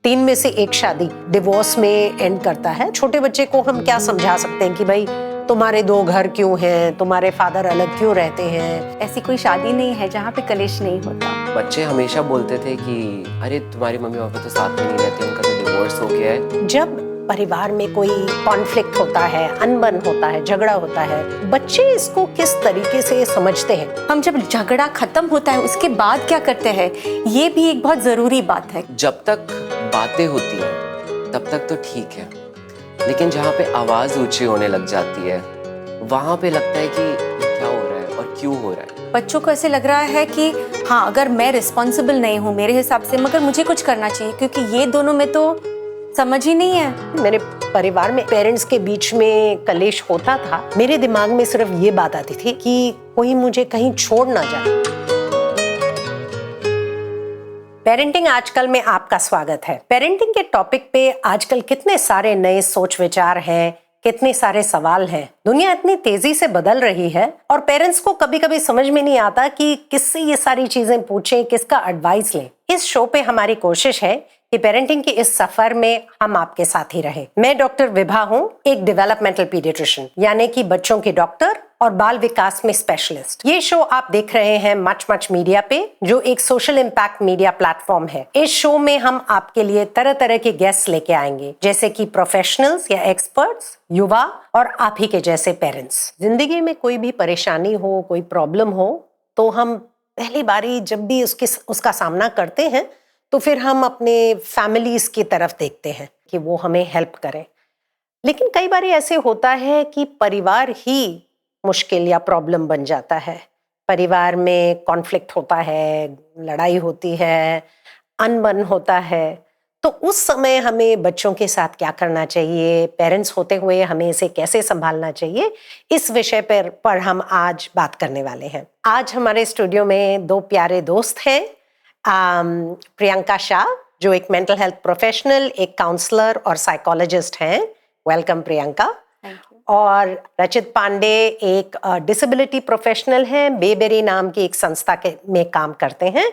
3 में से एक शादी डिवोर्स में एंड करता है। छोटे बच्चे को हम क्या समझा सकते हैं कि भाई तुम्हारे 2 घर क्यों हैं, तुम्हारे फादर अलग क्यों रहते हैं। ऐसी कोई शादी नहीं है जहाँ पे कलेश नहीं होता। बच्चे हमेशा बोलते थे कि अरे तुम्हारी मम्मी पापा तो साथ में नहीं रहते, उनका तो डिवोर्स हो गया है। जब परिवार में कोई कॉन्फ्लिक्ट होता है, अनबन होता है, झगड़ा होता है, बच्चे इसको किस तरीके से समझते हैं। हम जब झगड़ा खत्म होता है उसके बाद क्या करते हैं, ये भी एक बहुत जरूरी बात है। जब तक बातें होती हैं तब तक तो ठीक है, लेकिन जहाँ पे आवाज ऊंची होने लग जाती है वहां पे लगता है कि ये क्या हो रहा है और क्यों हो रहा है। बच्चों को ऐसे लग रहा है कि हाँ, अगर मैं रिस्पॉन्सिबल नहीं हूँ मेरे हिसाब से, मगर मुझे कुछ करना चाहिए, क्योंकि ये दोनों में तो समझ ही नहीं है। मेरे परिवार में पेरेंट्स के बीच में कलेश होता था, मेरे दिमाग में सिर्फ ये बात आती थी कि कोई मुझे कहीं छोड़ ना जाए। पेरेंटिंग आजकल में आपका स्वागत है। पेरेंटिंग के टॉपिक पे आजकल कितने सारे नए सोच विचार हैं, कितने सारे सवाल हैं। दुनिया इतनी तेजी से बदल रही है और पेरेंट्स को कभी कभी समझ में नहीं आता कि किससे ये सारी चीजें पूछें, किसका एडवाइस लें। इस शो पे हमारी कोशिश है कि पेरेंटिंग के इस सफर में हम आपके साथ ही रहें। मैं डॉक्टर विभा हूँ, एक डेवलपमेंटल पीडियाट्रिशियन, यानी कि बच्चों के डॉक्टर और बाल विकास में स्पेशलिस्ट। ये शो आप देख रहे हैं मच मच मीडिया पे, जो एक सोशल इम्पैक्ट मीडिया प्लेटफॉर्म है। इस शो में हम आपके लिए तरह तरह के गेस्ट लेके आएंगे, जैसे कि प्रोफेशनल्स या एक्सपर्ट्स, युवा और आप ही के जैसे पेरेंट्स। जिंदगी में कोई भी परेशानी हो, कोई प्रॉब्लम हो, तो हम पहली बारी जब भी उसका सामना करते हैं तो फिर हम अपने फैमिलीज की तरफ देखते हैं कि वो हमें हेल्प करें। लेकिन कई बार ऐसे होता है कि परिवार ही मुश्किल या प्रॉब्लम बन जाता है। परिवार में कॉन्फ्लिक्ट होता है, लड़ाई होती है, अनबन होता है। तो उस समय हमें बच्चों के साथ क्या करना चाहिए, पेरेंट्स होते हुए हमें इसे कैसे संभालना चाहिए, इस विषय पर हम आज बात करने वाले हैं। आज हमारे स्टूडियो में 2 प्यारे दोस्त हैं। प्रियंका शाह, जो एक मेंटल हेल्थ प्रोफेशनल, एक काउंसलर और साइकोलॉजिस्ट हैं। वेलकम प्रियंका। और रचित पांडे एक डिसेबिलिटी प्रोफेशनल हैं, बेबेरी नाम की एक संस्था में काम करते हैं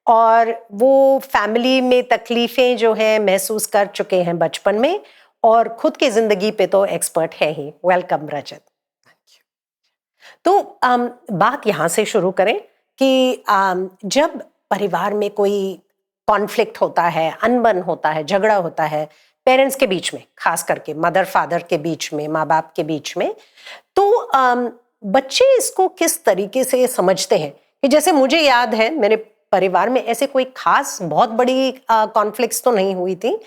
और वो फैमिली में तकलीफें जो हैं महसूस कर चुके हैं बचपन में और खुद की जिंदगी पे तो एक्सपर्ट है ही। वेलकम रचित। तो बात यहाँ से शुरू करें कि जब परिवार में कोई कॉन्फ्लिक्ट होता है, अनबन होता है, झगड़ा होता है पेरेंट्स के बीच में, खास करके मदर फादर के बीच में, माँ बाप के बीच में, तो बच्चे इसको किस तरीके से समझते हैं। कि जैसे मुझे याद है मेरे परिवार में ऐसे कोई खास बहुत बड़ी कॉन्फ्लिक्ट्स तो नहीं हुई थी,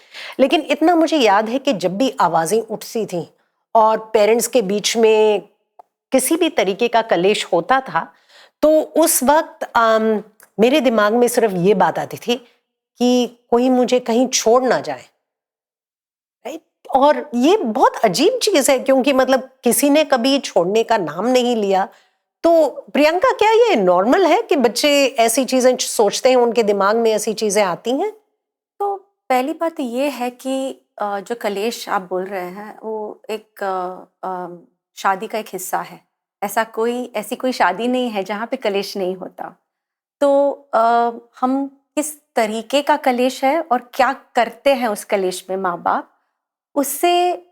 लेकिन इतना मुझे याद है कि जब भी आवाजें उठती थी और पेरेंट्स के बीच में किसी भी तरीके का कलेश होता था, तो उस वक्त मेरे दिमाग में सिर्फ ये बात आती थी कि कोई मुझे कहीं छोड़ ना जाए। और ये बहुत अजीब चीज है, क्योंकि मतलब किसी ने कभी छोड़ने का नाम नहीं लिया। तो प्रियंका, क्या ये नॉर्मल है कि बच्चे ऐसी चीजें सोचते हैं, उनके दिमाग में ऐसी चीजें आती हैं? तो पहली बात ये है कि जो कलेश आप बोल रहे हैं वो एक शादी का एक हिस्सा है। ऐसी कोई शादी नहीं है जहाँ पे कलेश नहीं होता। तो हम किस तरीके का कलेश है और क्या करते हैं उस कलेश में माँ बाप, उससे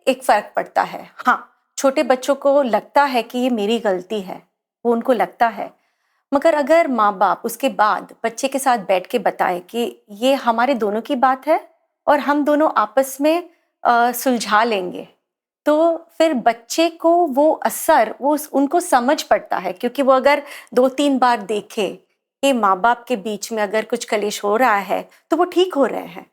एक फर्क पड़ता है। हाँ, छोटे बच्चों को लगता है कि ये मेरी गलती है, वो उनको लगता है, मगर अगर माँ बाप उसके बाद बच्चे के साथ बैठ के बताए कि ये हमारे दोनों की बात है और हम दोनों आपस में सुलझा लेंगे, तो फिर बच्चे को वो असर उनको समझ पड़ता है। क्योंकि वो अगर 2-3 बार देखे कि माँ बाप के बीच में अगर कुछ कलेश हो रहा है तो वो ठीक हो रहे हैं।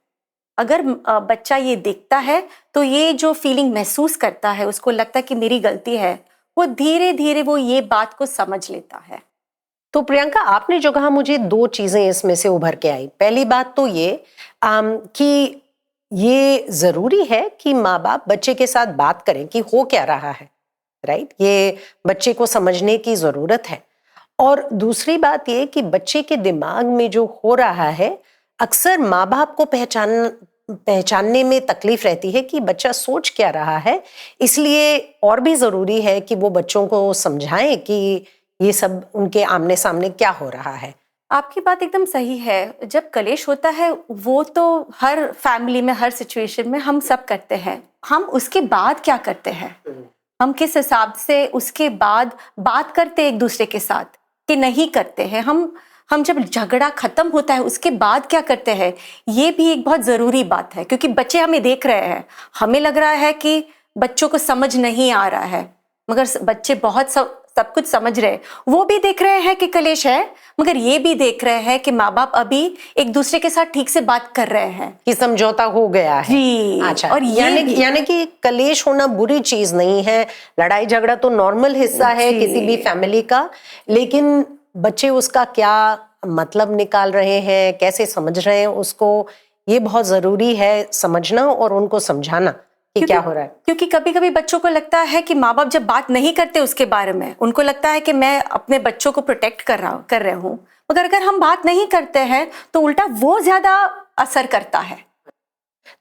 अगर बच्चा ये देखता है तो ये जो फीलिंग महसूस करता है, उसको लगता है कि मेरी गलती है, वो धीरे धीरे वो ये बात को समझ लेता है। तो प्रियंका, आपने जो कहा, मुझे 2 चीजें इसमें से उभर के आई। पहली बात तो ये कि ये जरूरी है कि माँ बाप बच्चे के साथ बात करें कि हो क्या रहा है, राइट? ये बच्चे को समझने की जरूरत है। और दूसरी बात ये कि बच्चे के दिमाग में जो हो रहा है, अक्सर माँ बाप को पहचानने में तकलीफ रहती है कि बच्चा सोच क्या रहा है। इसलिए और भी जरूरी है कि वो बच्चों को समझाएं कि ये सब उनके आमने सामने क्या हो रहा है। आपकी बात एकदम सही है। जब कलेश होता है वो तो हर फैमिली में, हर सिचुएशन में हम सब करते हैं। हम उसके बाद क्या करते हैं, हम किस हिसाब से उसके बाद बात करते एक दूसरे के साथ कि नहीं करते हैं, हम जब झगड़ा खत्म होता है उसके बाद क्या करते हैं, ये भी एक बहुत ज़रूरी बात है। क्योंकि बच्चे हमें देख रहे हैं, हमें लग रहा है कि बच्चों को समझ नहीं आ रहा है, मगर बच्चे बहुत सब कुछ समझ रहे हैं। वो भी देख रहे हैं कि कलेश है, मगर ये भी देख रहे हैं कि माँ बाप अभी एक दूसरे के साथ ठीक से बात कर रहे हैं, कि समझौता हो गया है। जी। अच्छा, और यानी कि कलेश होना बुरी चीज नहीं है, लड़ाई झगड़ा तो नॉर्मल हिस्सा है किसी भी फैमिली का, लेकिन बच्चे उसका क्या मतलब निकाल रहे हैं, कैसे समझ रहे हैं उसको, ये बहुत जरूरी है समझना और उनको समझाना कि क्या हो रहा है। क्योंकि कभी कभी बच्चों को लगता है कि माँ बाप जब बात नहीं करते उसके बारे में, उनको लगता है कि मैं अपने बच्चों को प्रोटेक्ट कर रहे हूँ, मगर अगर हम बात नहीं करते हैं तो उल्टा वो ज्यादा असर करता है।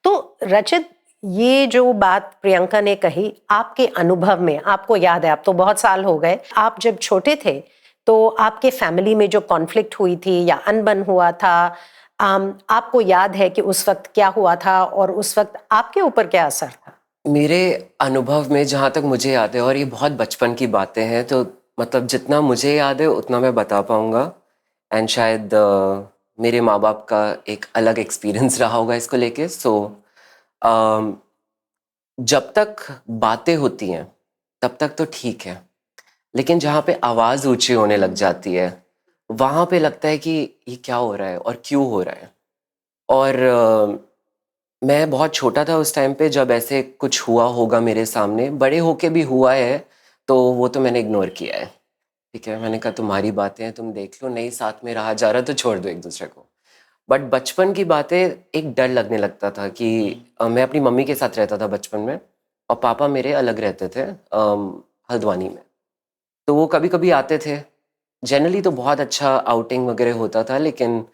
तो रचित, ये जो बात प्रियंका ने कही, आपके अनुभव में, आपको याद है, आप तो बहुत साल हो गए, आप जब छोटे थे तो आपके फैमिली में जो कॉन्फ्लिक्ट हुई थी या अनबन हुआ था, आपको याद है कि उस वक्त क्या हुआ था और उस वक्त आपके ऊपर क्या असर था? मेरे अनुभव में जहाँ तक मुझे याद है, और ये बहुत बचपन की बातें हैं, तो मतलब जितना मुझे याद है उतना मैं बता पाऊँगा। एंड शायद मेरे माँ बाप का एक अलग एक्सपीरियंस रहा होगा इसको लेके। सो जब तक बातें होती हैं तब तक तो ठीक है, लेकिन जहाँ पे आवाज़ ऊंची होने लग जाती है वहाँ पे लगता है कि ये क्या हो रहा है और क्यों हो रहा है। और मैं बहुत छोटा था उस टाइम पे जब ऐसे कुछ हुआ होगा मेरे सामने, बड़े होके भी हुआ है तो वो तो मैंने इग्नोर किया है। ठीक है, मैंने कहा तुम्हारी बातें हैं, तुम देख लो, नहीं साथ में रहा जा रहा तो छोड़ दो एक दूसरे को। बट बचपन की बातें, एक डर लगने लगता था कि मैं अपनी मम्मी के साथ रहता था बचपन में और पापा मेरे अलग रहते थे हल्द्वानी में। तो वो कभी कभी आते थे, जनरली तो बहुत अच्छा आउटिंग वगैरह होता था, लेकिन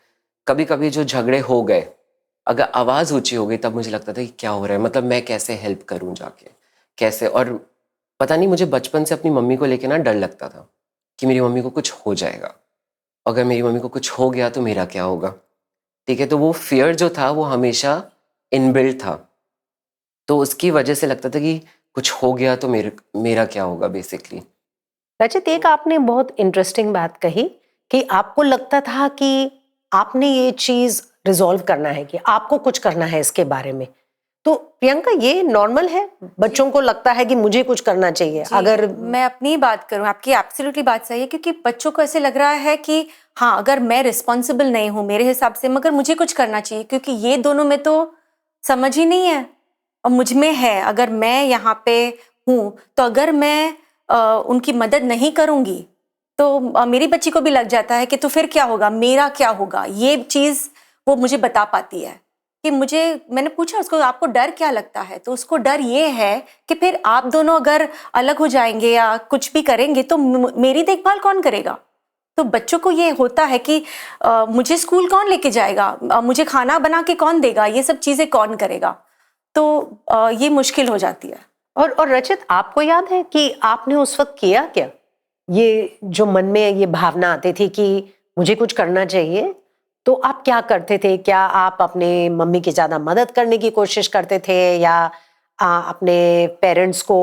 कभी कभी जो झगड़े हो गए, अगर आवाज़ ऊंची हो गई तब मुझे लगता था कि क्या हो रहा है, मतलब मैं कैसे हेल्प करूं जाके, कैसे। और पता नहीं, मुझे बचपन से अपनी मम्मी को लेके ना डर लगता था कि मेरी मम्मी को कुछ हो जाएगा, अगर मेरी मम्मी को कुछ हो गया तो मेरा क्या होगा। ठीक है, तो वो फियर जो था वो हमेशा इनबिल्ट था, तो उसकी वजह से लगता था कि कुछ हो गया तो मेरा क्या होगा बेसिकली। रचित, एक आपने बहुत इंटरेस्टिंग बात कही कि आपको लगता था कि आपने ये चीज रिजॉल्व करना है, कि आपको कुछ करना है इसके बारे में। तो प्रियंका, ये नॉर्मल है, बच्चों को लगता है कि मुझे कुछ करना चाहिए। अगर मैं अपनी बात करूं, आपकी एब्सोल्युटली बात सही है, क्योंकि बच्चों को ऐसे लग रहा है कि हाँ, अगर मैं रिस्पॉन्सिबल नहीं हूं मेरे हिसाब से, मगर मुझे कुछ करना चाहिए, क्योंकि ये दोनों में तो समझ ही नहीं है और मुझ में है। अगर मैं यहाँ पे हूँ तो अगर मैं उनकी मदद नहीं करूंगी तो मेरी बच्ची को भी लग जाता है कि तो फिर क्या होगा, मेरा क्या होगा। ये चीज़ वो मुझे बता पाती है कि मैंने पूछा उसको, आपको डर क्या लगता है, तो उसको डर ये है कि फिर आप दोनों अगर अलग हो जाएंगे या कुछ भी करेंगे तो मेरी देखभाल कौन करेगा। तो बच्चों को ये होता है कि मुझे स्कूल कौन लेके जाएगा, मुझे खाना बना के कौन देगा, ये सब चीज़ें कौन करेगा। तो ये मुश्किल हो जाती है। और रचित, आपको याद है कि आपने उस वक्त किया क्या? ये जो मन में ये भावना आती थी कि मुझे कुछ करना चाहिए, तो आप क्या करते थे? क्या आप अपने मम्मी की ज्यादा मदद करने की कोशिश करते थे या अपने पेरेंट्स को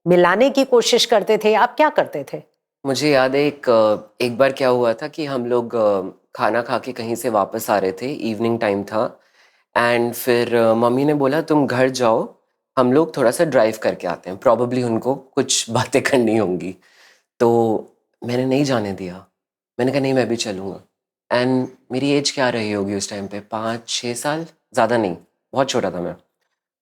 मिलाने की कोशिश करते थे? आप क्या करते थे? मुझे याद है एक बार क्या हुआ था कि हम लोग खाना खा के कहीं से वापस आ रहे थे, इवनिंग टाइम था। एंड फिर मम्मी ने बोला तुम घर जाओ, हम लोग थोड़ा सा ड्राइव करके आते हैं, प्रॉबेबली उनको कुछ बातें करनी होंगी। तो मैंने नहीं जाने दिया, मैंने कहा नहीं मैं भी चलूँगा। एंड मेरी एज क्या रही होगी उस टाइम पे, 5-6 साल, ज़्यादा नहीं, बहुत छोटा था मैं।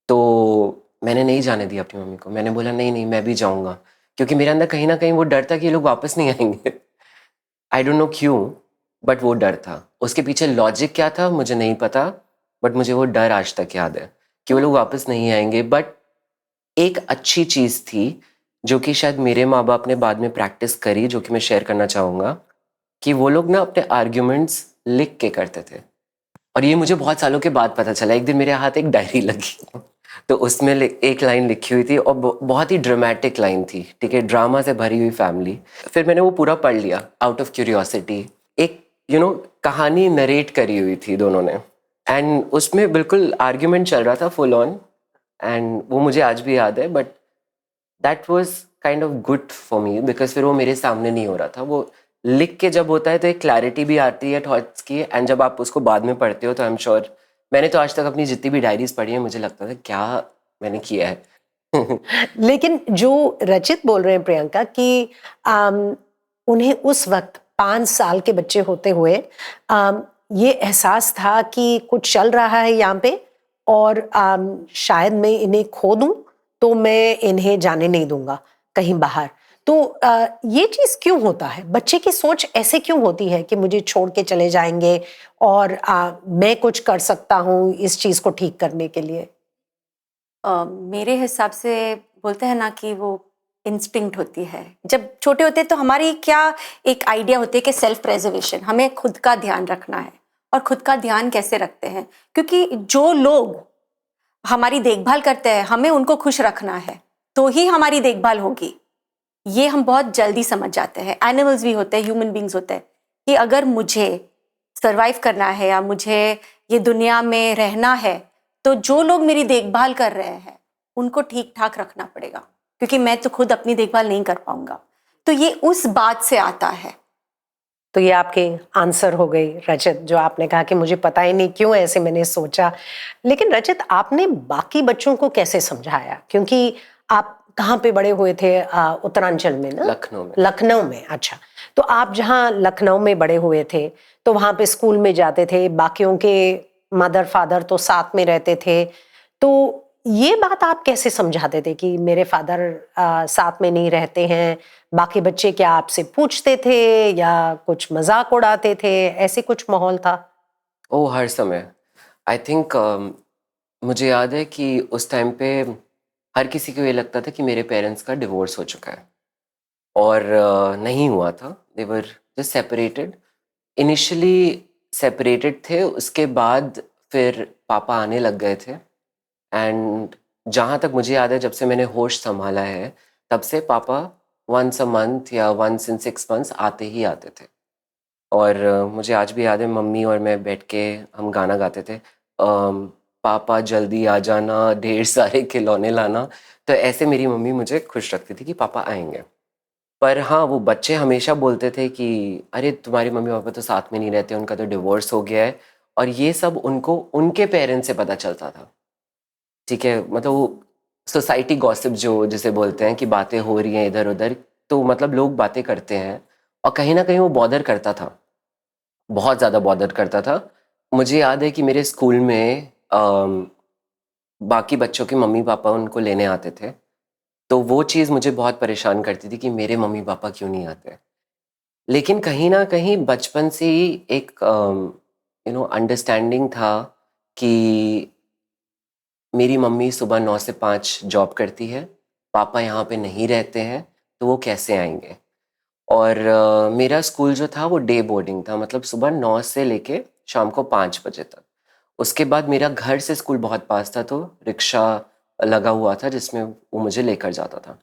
तो मैंने नहीं जाने दिया अपनी मम्मी को, मैंने बोला नहीं नहीं मैं भी जाऊँगा, क्योंकि मेरे अंदर कहीं ना कहीं वो डर था कि ये लोग वापस नहीं आएंगे। आई डोंट नो क्यों, बट वो डर था। उसके पीछे लॉजिक क्या था मुझे नहीं पता, बट मुझे वो डर आज तक याद है कि वो लोग वापस नहीं आएंगे। बट एक अच्छी चीज़ थी जो कि शायद मेरे माँ बाप ने बाद में प्रैक्टिस करी, जो कि मैं शेयर करना चाहूँगा, कि वो लोग ना अपने आर्ग्यूमेंट्स लिख के करते थे। और ये मुझे बहुत सालों के बाद पता चला। एक दिन मेरे हाथ एक डायरी लगी तो उसमें एक लाइन लिखी हुई थी और बहुत ही ड्रामेटिक लाइन थी, ठीक है, ड्रामा से भरी हुई फैमिली। फिर मैंने वो पूरा पढ़ लिया आउट ऑफ क्यूरियोसिटी। एक कहानी नरेट करी हुई थी दोनों ने, एंड उसमें बिल्कुल आर्ग्यूमेंट चल रहा था फुल ऑन, एंड वो मुझे आज भी याद है, but that was kind of good for me because फिर वो मेरे सामने नहीं हो रहा था। वो लिख के जब होता है तो एक क्लैरिटी भी आती है थॉट्स की, एंड जब आप उसको बाद में पढ़ते हो तो आई एम श्योर, मैंने तो आज तक अपनी जितनी भी डायरीज पढ़ी है मुझे लगता था क्या मैंने किया है। लेकिन जो रचित बोल रहे हैं प्रियंका कि उन्हें उस वक्त 5 साल के बच्चे होते हुए ये एहसास था कि कुछ चल रहा है यहाँ पे, और शायद मैं इन्हें खो दूं तो मैं इन्हें जाने नहीं दूंगा कहीं बाहर। तो ये चीज क्यों होता है? बच्चे की सोच ऐसे क्यों होती है कि मुझे छोड़ के चले जाएंगे और मैं कुछ कर सकता हूँ इस चीज को ठीक करने के लिए? मेरे हिसाब से बोलते हैं ना कि वो इंस्टिंक्ट होती है। जब छोटे होते हैं तो हमारी क्या एक आइडिया होती है कि सेल्फ प्रेजर्वेशन, हमें खुद का ध्यान रखना है। और खुद का ध्यान कैसे रखते हैं? क्योंकि जो लोग हमारी देखभाल करते हैं हमें उनको खुश रखना है तो ही हमारी देखभाल होगी। ये हम बहुत जल्दी समझ जाते हैं। एनिमल्स भी होते हैं, ह्यूमन बींग्स होते हैं, कि अगर मुझे सर्वाइव करना है या मुझे ये दुनिया में रहना है तो जो लोग मेरी देखभाल कर रहे हैं उनको ठीक ठाक रखना पड़ेगा, क्योंकि मैं तो खुद अपनी देखभाल नहीं कर पाऊंगा। तो ये उस बात से आता है। तो ये आपके आंसर हो गई रचित, जो आपने कहा कि मुझे पता ही नहीं क्यों ऐसे मैंने सोचा। लेकिन रचित, आपने बाकी बच्चों को कैसे समझाया? क्योंकि आप कहाँ पे बड़े हुए थे? उत्तरांचल में ना? लखनऊ में। लखनऊ में, अच्छा। तो आप जहाँ लखनऊ में बड़े हुए थे तो वहाँ पे स्कूल में जाते थे, बाकियों के मदर फादर तो साथ में रहते थे, तो ये बात आप कैसे समझाते थे कि मेरे फादर साथ में नहीं रहते हैं? बाकी बच्चे क्या आपसे पूछते थे या कुछ मजाक उड़ाते थे? ऐसे कुछ माहौल था? ओ, हर समय आई थिंक मुझे याद है कि उस टाइम पे हर किसी को ये लगता था कि मेरे पेरेंट्स का डिवोर्स हो चुका है, और नहीं हुआ था। They were just separated. Initially separated थे, उसके बाद फिर पापा आने लग गए थे, एंड जहाँ तक मुझे याद है जब से मैंने होश संभाला है तब से पापा वंस अ मंथ या वंस इन 6 मंथ्स आते ही आते थे। और मुझे आज भी याद है मम्मी और मैं बैठ के हम गाना गाते थे, पापा जल्दी आ जाना, ढेर सारे खिलौने लाना। तो ऐसे मेरी मम्मी मुझे खुश रखती थी कि पापा आएंगे। पर हाँ, वो बच्चे हमेशा बोलते थे कि अरे तुम्हारी मम्मी पापा तो साथ में नहीं रहते, उनका तो डिवोर्स हो गया है, और ये सब उनको उनके पेरेंट्स से पता चलता था। ठीक है, मतलब वो सोसाइटी गॉसिप जो जिसे बोलते हैं कि बातें हो रही हैं इधर उधर, तो मतलब लोग बातें करते हैं, और कहीं ना कहीं वो बॉदर करता था, बहुत ज़्यादा बॉदर करता था। मुझे याद है कि मेरे स्कूल में बाकी बच्चों के मम्मी पापा उनको लेने आते थे, तो वो चीज़ मुझे बहुत परेशान करती थी कि मेरे मम्मी पापा क्यों नहीं आते। लेकिन कहीं ना कहीं बचपन से ही एक अंडरस्टैंडिंग था कि मेरी मम्मी सुबह 9 से 5 जॉब करती है, पापा यहाँ पे नहीं रहते हैं, तो वो कैसे आएंगे। और मेरा स्कूल जो था वो डे बोर्डिंग था, मतलब सुबह 9 से लेके शाम को 5 बजे तक। उसके बाद मेरा घर से स्कूल बहुत पास था, तो रिक्शा लगा हुआ था जिसमें वो मुझे लेकर जाता था।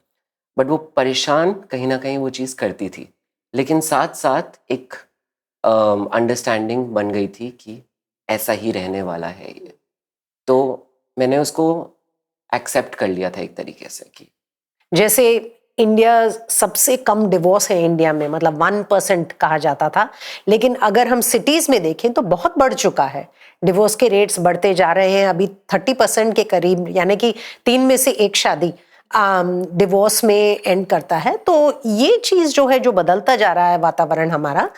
बट वो परेशान कहीं ना कहीं वो चीज़ करती थी, लेकिन साथ साथ एक अंडरस्टैंडिंग बन गई थी कि ऐसा ही रहने वाला है ये। तो मैंने उसको एक्सेप्ट कर लिया था एक तरीके से कि जैसे इंडिया सबसे कम डिवोर्स है इंडिया में, मतलब 1% कहा जाता था, लेकिन अगर हम सिटीज में देखें तो बहुत बढ़ चुका है। डिवोर्स के रेट्स बढ़ते जा रहे हैं, अभी 30% के करीब, यानी कि 3 में से 1 शादी डिवोर्स में एंड करता है। तो ये चीज जो है, जो बदलता जा रहा है वातावरण हमारा,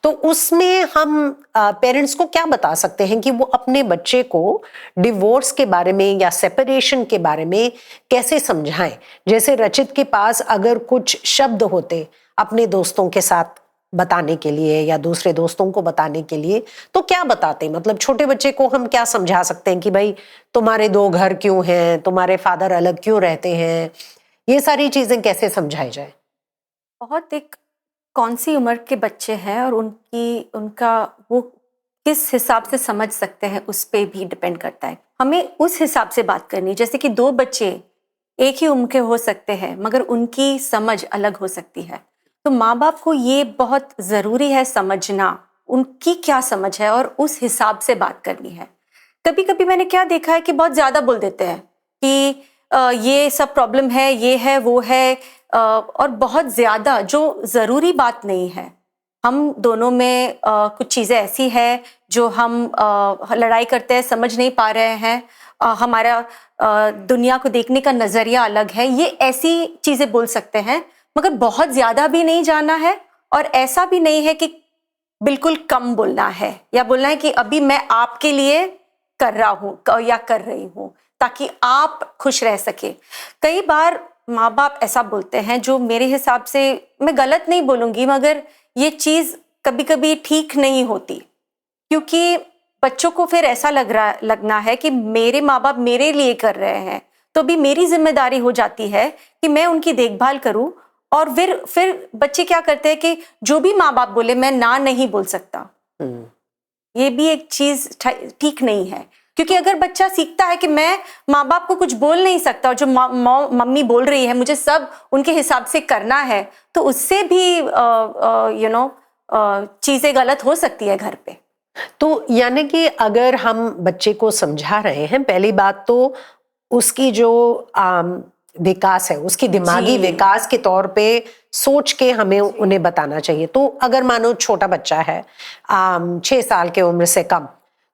तो उसमें हम पेरेंट्स को क्या बता सकते हैं कि वो अपने बच्चे को डिवोर्स के बारे में या सेपरेशन के बारे में कैसे समझाएं? जैसे रचित के पास अगर कुछ शब्द होते अपने दोस्तों के साथ बताने के लिए या दूसरे दोस्तों को बताने के लिए, तो क्या बताते? मतलब छोटे बच्चे को हम क्या समझा सकते हैं कि भाई तुम्हारे 2 घर क्यों हैं, तुम्हारे फादर अलग क्यों रहते हैं? ये सारी चीजें कैसे समझाई जाए? बहुत एक कौन सी उम्र के बच्चे हैं और उनका वो किस हिसाब से समझ सकते हैं उस पे भी डिपेंड करता है। हमें उस हिसाब से बात करनी, जैसे कि 2 बच्चे एक ही उम्र के हो सकते हैं मगर उनकी समझ अलग हो सकती है। तो माँ बाप को ये बहुत ज़रूरी है समझना उनकी क्या समझ है और उस हिसाब से बात करनी है। कभी कभी मैंने क्या देखा है कि बहुत ज़्यादा बोल देते हैं कि ये सब प्रॉब्लम है, ये है, वो है, और बहुत ज़्यादा जो ज़रूरी बात नहीं है। हम दोनों में कुछ चीज़ें ऐसी है जो हम लड़ाई करते हैं, समझ नहीं पा रहे हैं, हमारा दुनिया को देखने का नज़रिया अलग है, ये ऐसी चीज़ें बोल सकते हैं, मगर बहुत ज़्यादा भी नहीं जाना है और ऐसा भी नहीं है कि बिल्कुल कम बोलना है या बोलना है कि अभी मैं आपके लिए कर रहा हूँ या कर रही हूँ ताकि आप खुश रह सके। कई बार माँ बाप ऐसा बोलते हैं जो मेरे हिसाब से, मैं गलत नहीं बोलूँगी, मगर ये चीज़ कभी कभी ठीक नहीं होती, क्योंकि बच्चों को फिर ऐसा लगना है कि मेरे माँ बाप मेरे लिए कर रहे हैं, तो भी मेरी जिम्मेदारी हो जाती है कि मैं उनकी देखभाल करूँ। और फिर बच्चे क्या करते हैं कि जो भी माँ बाप बोले मैं ना नहीं बोल सकता। ये भी एक चीज ठीक नहीं है, क्योंकि अगर बच्चा सीखता है कि मैं माँ बाप को कुछ बोल नहीं सकता और जो मम्मी बोल रही है मुझे सब उनके हिसाब से करना है, तो उससे भी चीजें गलत हो सकती है घर पे। तो यानी कि अगर हम बच्चे को समझा रहे हैं, पहली बात तो उसकी जो विकास है, उसकी दिमागी विकास के तौर पे सोच के हमें उन्हें बताना चाहिए। तो अगर मानो छोटा बच्चा है 6 साल के उम्र से कम,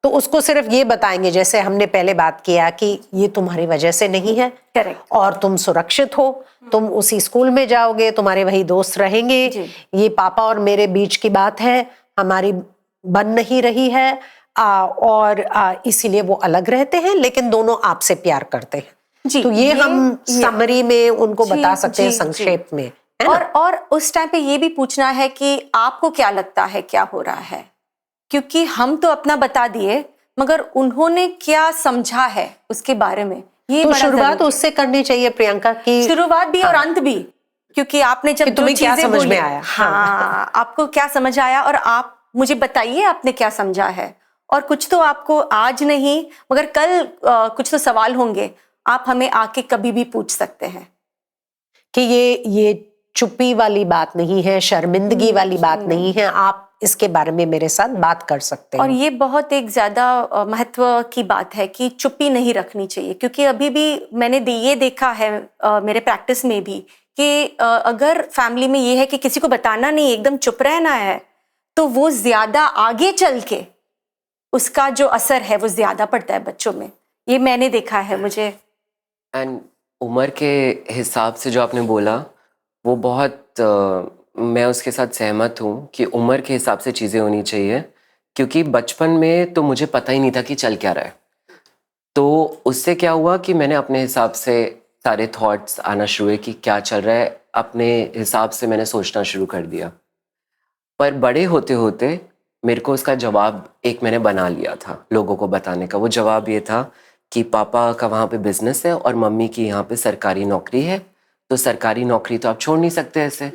तो उसको सिर्फ ये बताएंगे, जैसे हमने पहले बात किया कि ये तुम्हारी वजह से नहीं है, करेक्ट, और तुम सुरक्षित हो, तुम उसी स्कूल में जाओगे, तुम्हारे वही दोस्त रहेंगे, ये पापा और मेरे बीच की बात है, हमारी बन नहीं रही है, और इसीलिए वो अलग रहते हैं, लेकिन दोनों आपसे प्यार करते हैं। तो ये हम समरी में उनको बता सकते हैं, संक्षेप में, है ना? और उस टाइम पे ये भी पूछना है कि आपको क्या लगता है क्या हो रहा है, क्योंकि हम तो अपना बता दिए, मगर उन्होंने क्या समझा है उसके बारे में, ये तो शुरुआत उससे करनी चाहिए प्रियंका की, शुरुआत भी और अंत भी, क्योंकि आपने जब तुम्हें क्या समझ में आया, हाँ, आपको क्या समझ आया और आप मुझे बताइए आपने क्या समझा है। और कुछ तो आपको आज नहीं मगर कल कुछ तो सवाल होंगे, आप हमें आके कभी भी पूछ सकते हैं कि ये चुप्पी वाली बात नहीं है, शर्मिंदगी वाली बात नहीं है, आप इसके बारे में मेरे साथ बात कर सकते हैं। और ये बहुत एक ज्यादा महत्व की बात है कि चुप्पी नहीं रखनी चाहिए, क्योंकि अभी भी मैंने ये देखा है मेरे प्रैक्टिस में भी कि अगर फैमिली में ये है कि किसी को बताना नहीं, एकदम चुप रहना है, तो वो ज्यादा आगे चल के उसका जो असर है वो ज्यादा पड़ता है बच्चों में। ये मैंने देखा है मुझे। एंड उम्र के हिसाब से जो आपने बोला वो बहुत मैं उसके साथ सहमत हूँ कि उम्र के हिसाब से चीज़ें होनी चाहिए, क्योंकि बचपन में तो मुझे पता ही नहीं था कि चल क्या रहा है। तो उससे क्या हुआ कि मैंने अपने हिसाब से सारे थॉट्स आना शुरू हुए कि क्या चल रहा है, अपने हिसाब से मैंने सोचना शुरू कर दिया। पर बड़े होते होते मेरे को उसका जवाब एक मैंने बना लिया था लोगों को बताने का। वो जवाब ये था कि पापा का वहाँ पे बिजनेस है और मम्मी की यहाँ पे सरकारी नौकरी है, तो सरकारी नौकरी तो आप छोड़ नहीं सकते ऐसे,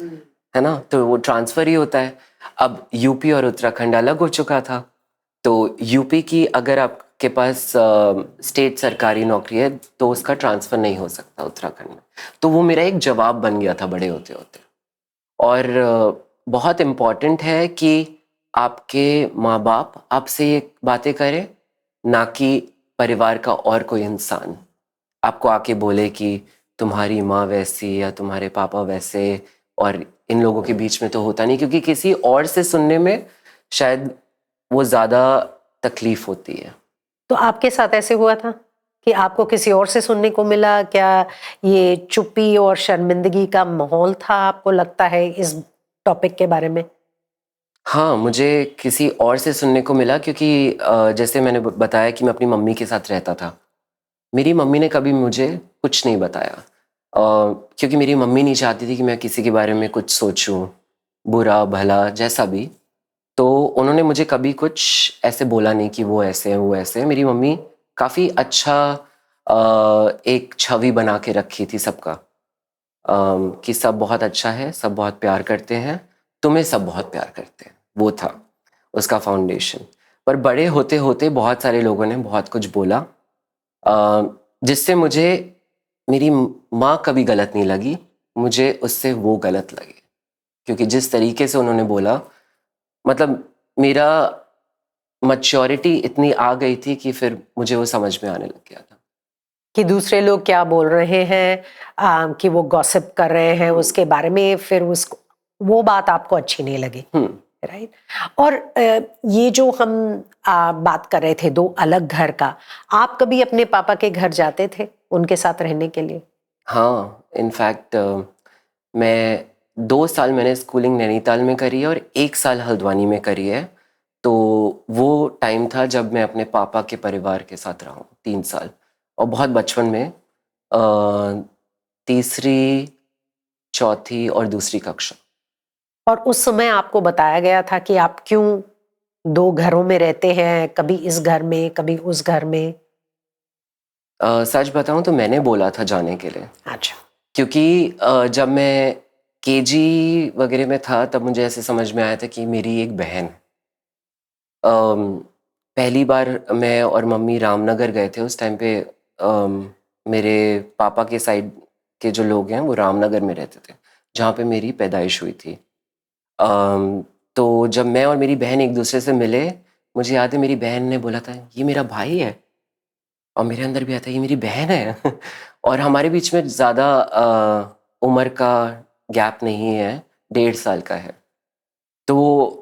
है ना, तो वो ट्रांसफ़र ही होता है। अब यूपी और उत्तराखंड अलग हो चुका था, तो यूपी की अगर आपके पास स्टेट सरकारी नौकरी है तो उसका ट्रांसफ़र नहीं हो सकता उत्तराखंड में। तो वो मेरा एक जवाब बन गया था बड़े होते होते। और बहुत इम्पॉर्टेंट है कि आपके माँ बाप आपसे ये बातें करें, ना कि परिवार का और कोई इंसान आपको आके बोले कि तुम्हारी माँ वैसी या तुम्हारे पापा वैसे, और इन लोगों के बीच में तो होता नहीं, क्योंकि किसी और से सुनने में शायद वो ज़्यादा तकलीफ होती है। तो आपके साथ ऐसे हुआ था कि आपको किसी और से सुनने को मिला? क्या ये चुप्पी और शर्मिंदगी का माहौल था, आपको लगता है, इस टॉपिक के बारे में? हाँ, मुझे किसी और से सुनने को मिला, क्योंकि जैसे मैंने बताया कि मैं अपनी मम्मी के साथ रहता था। मेरी मम्मी ने कभी मुझे कुछ नहीं बताया, क्योंकि मेरी मम्मी नहीं चाहती थी कि मैं किसी के बारे में कुछ सोचूं, बुरा भला जैसा भी। तो उन्होंने मुझे कभी कुछ ऐसे बोला नहीं कि वो ऐसे हैं वो ऐसे हैं। मेरी मम्मी काफ़ी अच्छा एक छवि बना के रखी थी सबका, कि सब बहुत अच्छा है, सब बहुत प्यार करते हैं, तुम्हें सब बहुत प्यार करते हैं। वो था उसका फाउंडेशन। पर बड़े होते होते बहुत सारे लोगों ने बहुत कुछ बोला, जिससे मुझे मेरी माँ कभी गलत नहीं लगी, मुझे उससे वो गलत लगे, क्योंकि जिस तरीके से उन्होंने बोला, मतलब मेरा मैच्योरिटी इतनी आ गई थी कि फिर मुझे वो समझ में आने लग गया था कि दूसरे लोग क्या बोल रहे हैं, कि वो गॉसिप कर रहे हैं उसके बारे में, फिर उसको वो बात आपको अच्छी नहीं लगी, राइट? और ये जो हम बात कर रहे थे दो अलग घर का, आप कभी अपने पापा के घर जाते थे उनके साथ रहने के लिए? हाँ, इनफैक्ट मैं 2 साल मैंने स्कूलिंग नैनीताल में करी है और 1 साल हल्द्वानी में करी है। तो वो टाइम था जब मैं अपने पापा के परिवार के साथ रहा हूँ 3 साल, और बहुत बचपन में, तीसरी, चौथी और दूसरी कक्षा। और उस समय आपको बताया गया था कि आप क्यों दो घरों में रहते हैं, कभी इस घर में कभी उस घर में? सच बताऊँ तो मैंने बोला था जाने के लिए, अच्छा। क्योंकि जब मैं केजी वगैरह में था तब मुझे ऐसे समझ में आया था कि मेरी एक बहन है। पहली बार मैं और मम्मी रामनगर गए थे, उस टाइम पे मेरे पापा के साइड के जो लोग हैं वो रामनगर में रहते थे, जहाँ पे मेरी पैदाइश हुई थी। तो जब मैं और मेरी बहन एक दूसरे से मिले, मुझे याद है मेरी बहन ने बोला था ये मेरा भाई है, और मेरे अंदर भी आता ये मेरी बहन है। और हमारे बीच में ज़्यादा उम्र का गैप नहीं है, 1.5 साल का है। तो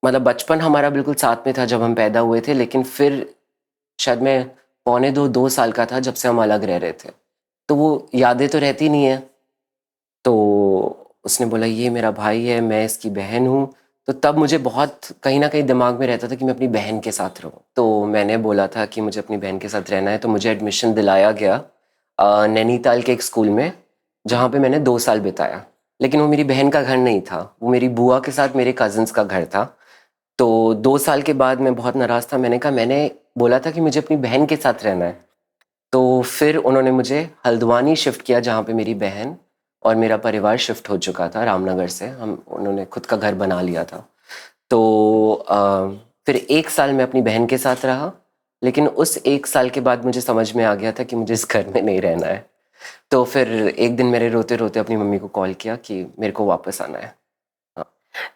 मतलब बचपन हमारा बिल्कुल साथ में था जब हम पैदा हुए थे, लेकिन फिर शायद मैं पौने 2 साल का था जब से हम अलग रह रहे थे। तो वो यादें तो रहती नहीं है। तो उसने बोला ये मेरा भाई है, मैं इसकी बहन हूँ। तो तब मुझे बहुत कहीं ना कहीं दिमाग में रहता था कि मैं अपनी बहन के साथ रहूँ। तो मैंने बोला था कि मुझे अपनी बहन के साथ रहना है, तो मुझे एडमिशन दिलाया गया नैनीताल के एक स्कूल में, जहाँ पे मैंने 2 साल बिताया। लेकिन वो मेरी बहन का घर नहीं था, वो मेरी बुआ के साथ मेरे कज़न्स का घर था। तो 2 साल के बाद मैं बहुत नाराज़ था। मैंने बोला था कि मुझे अपनी बहन के साथ रहना है। तो फिर उन्होंने मुझे हल्द्वानी शिफ्ट किया, जहाँ पे मेरी बहन और मेरा परिवार शिफ्ट हो चुका था रामनगर से। उन्होंने खुद का घर बना लिया था। तो फिर 1 साल मैं अपनी बहन के साथ रहा, लेकिन उस 1 साल के बाद मुझे समझ में आ गया था कि मुझे इस घर में नहीं रहना है। तो फिर एक दिन मैंने रोते रोते अपनी मम्मी को कॉल किया कि मेरे को वापस आना है।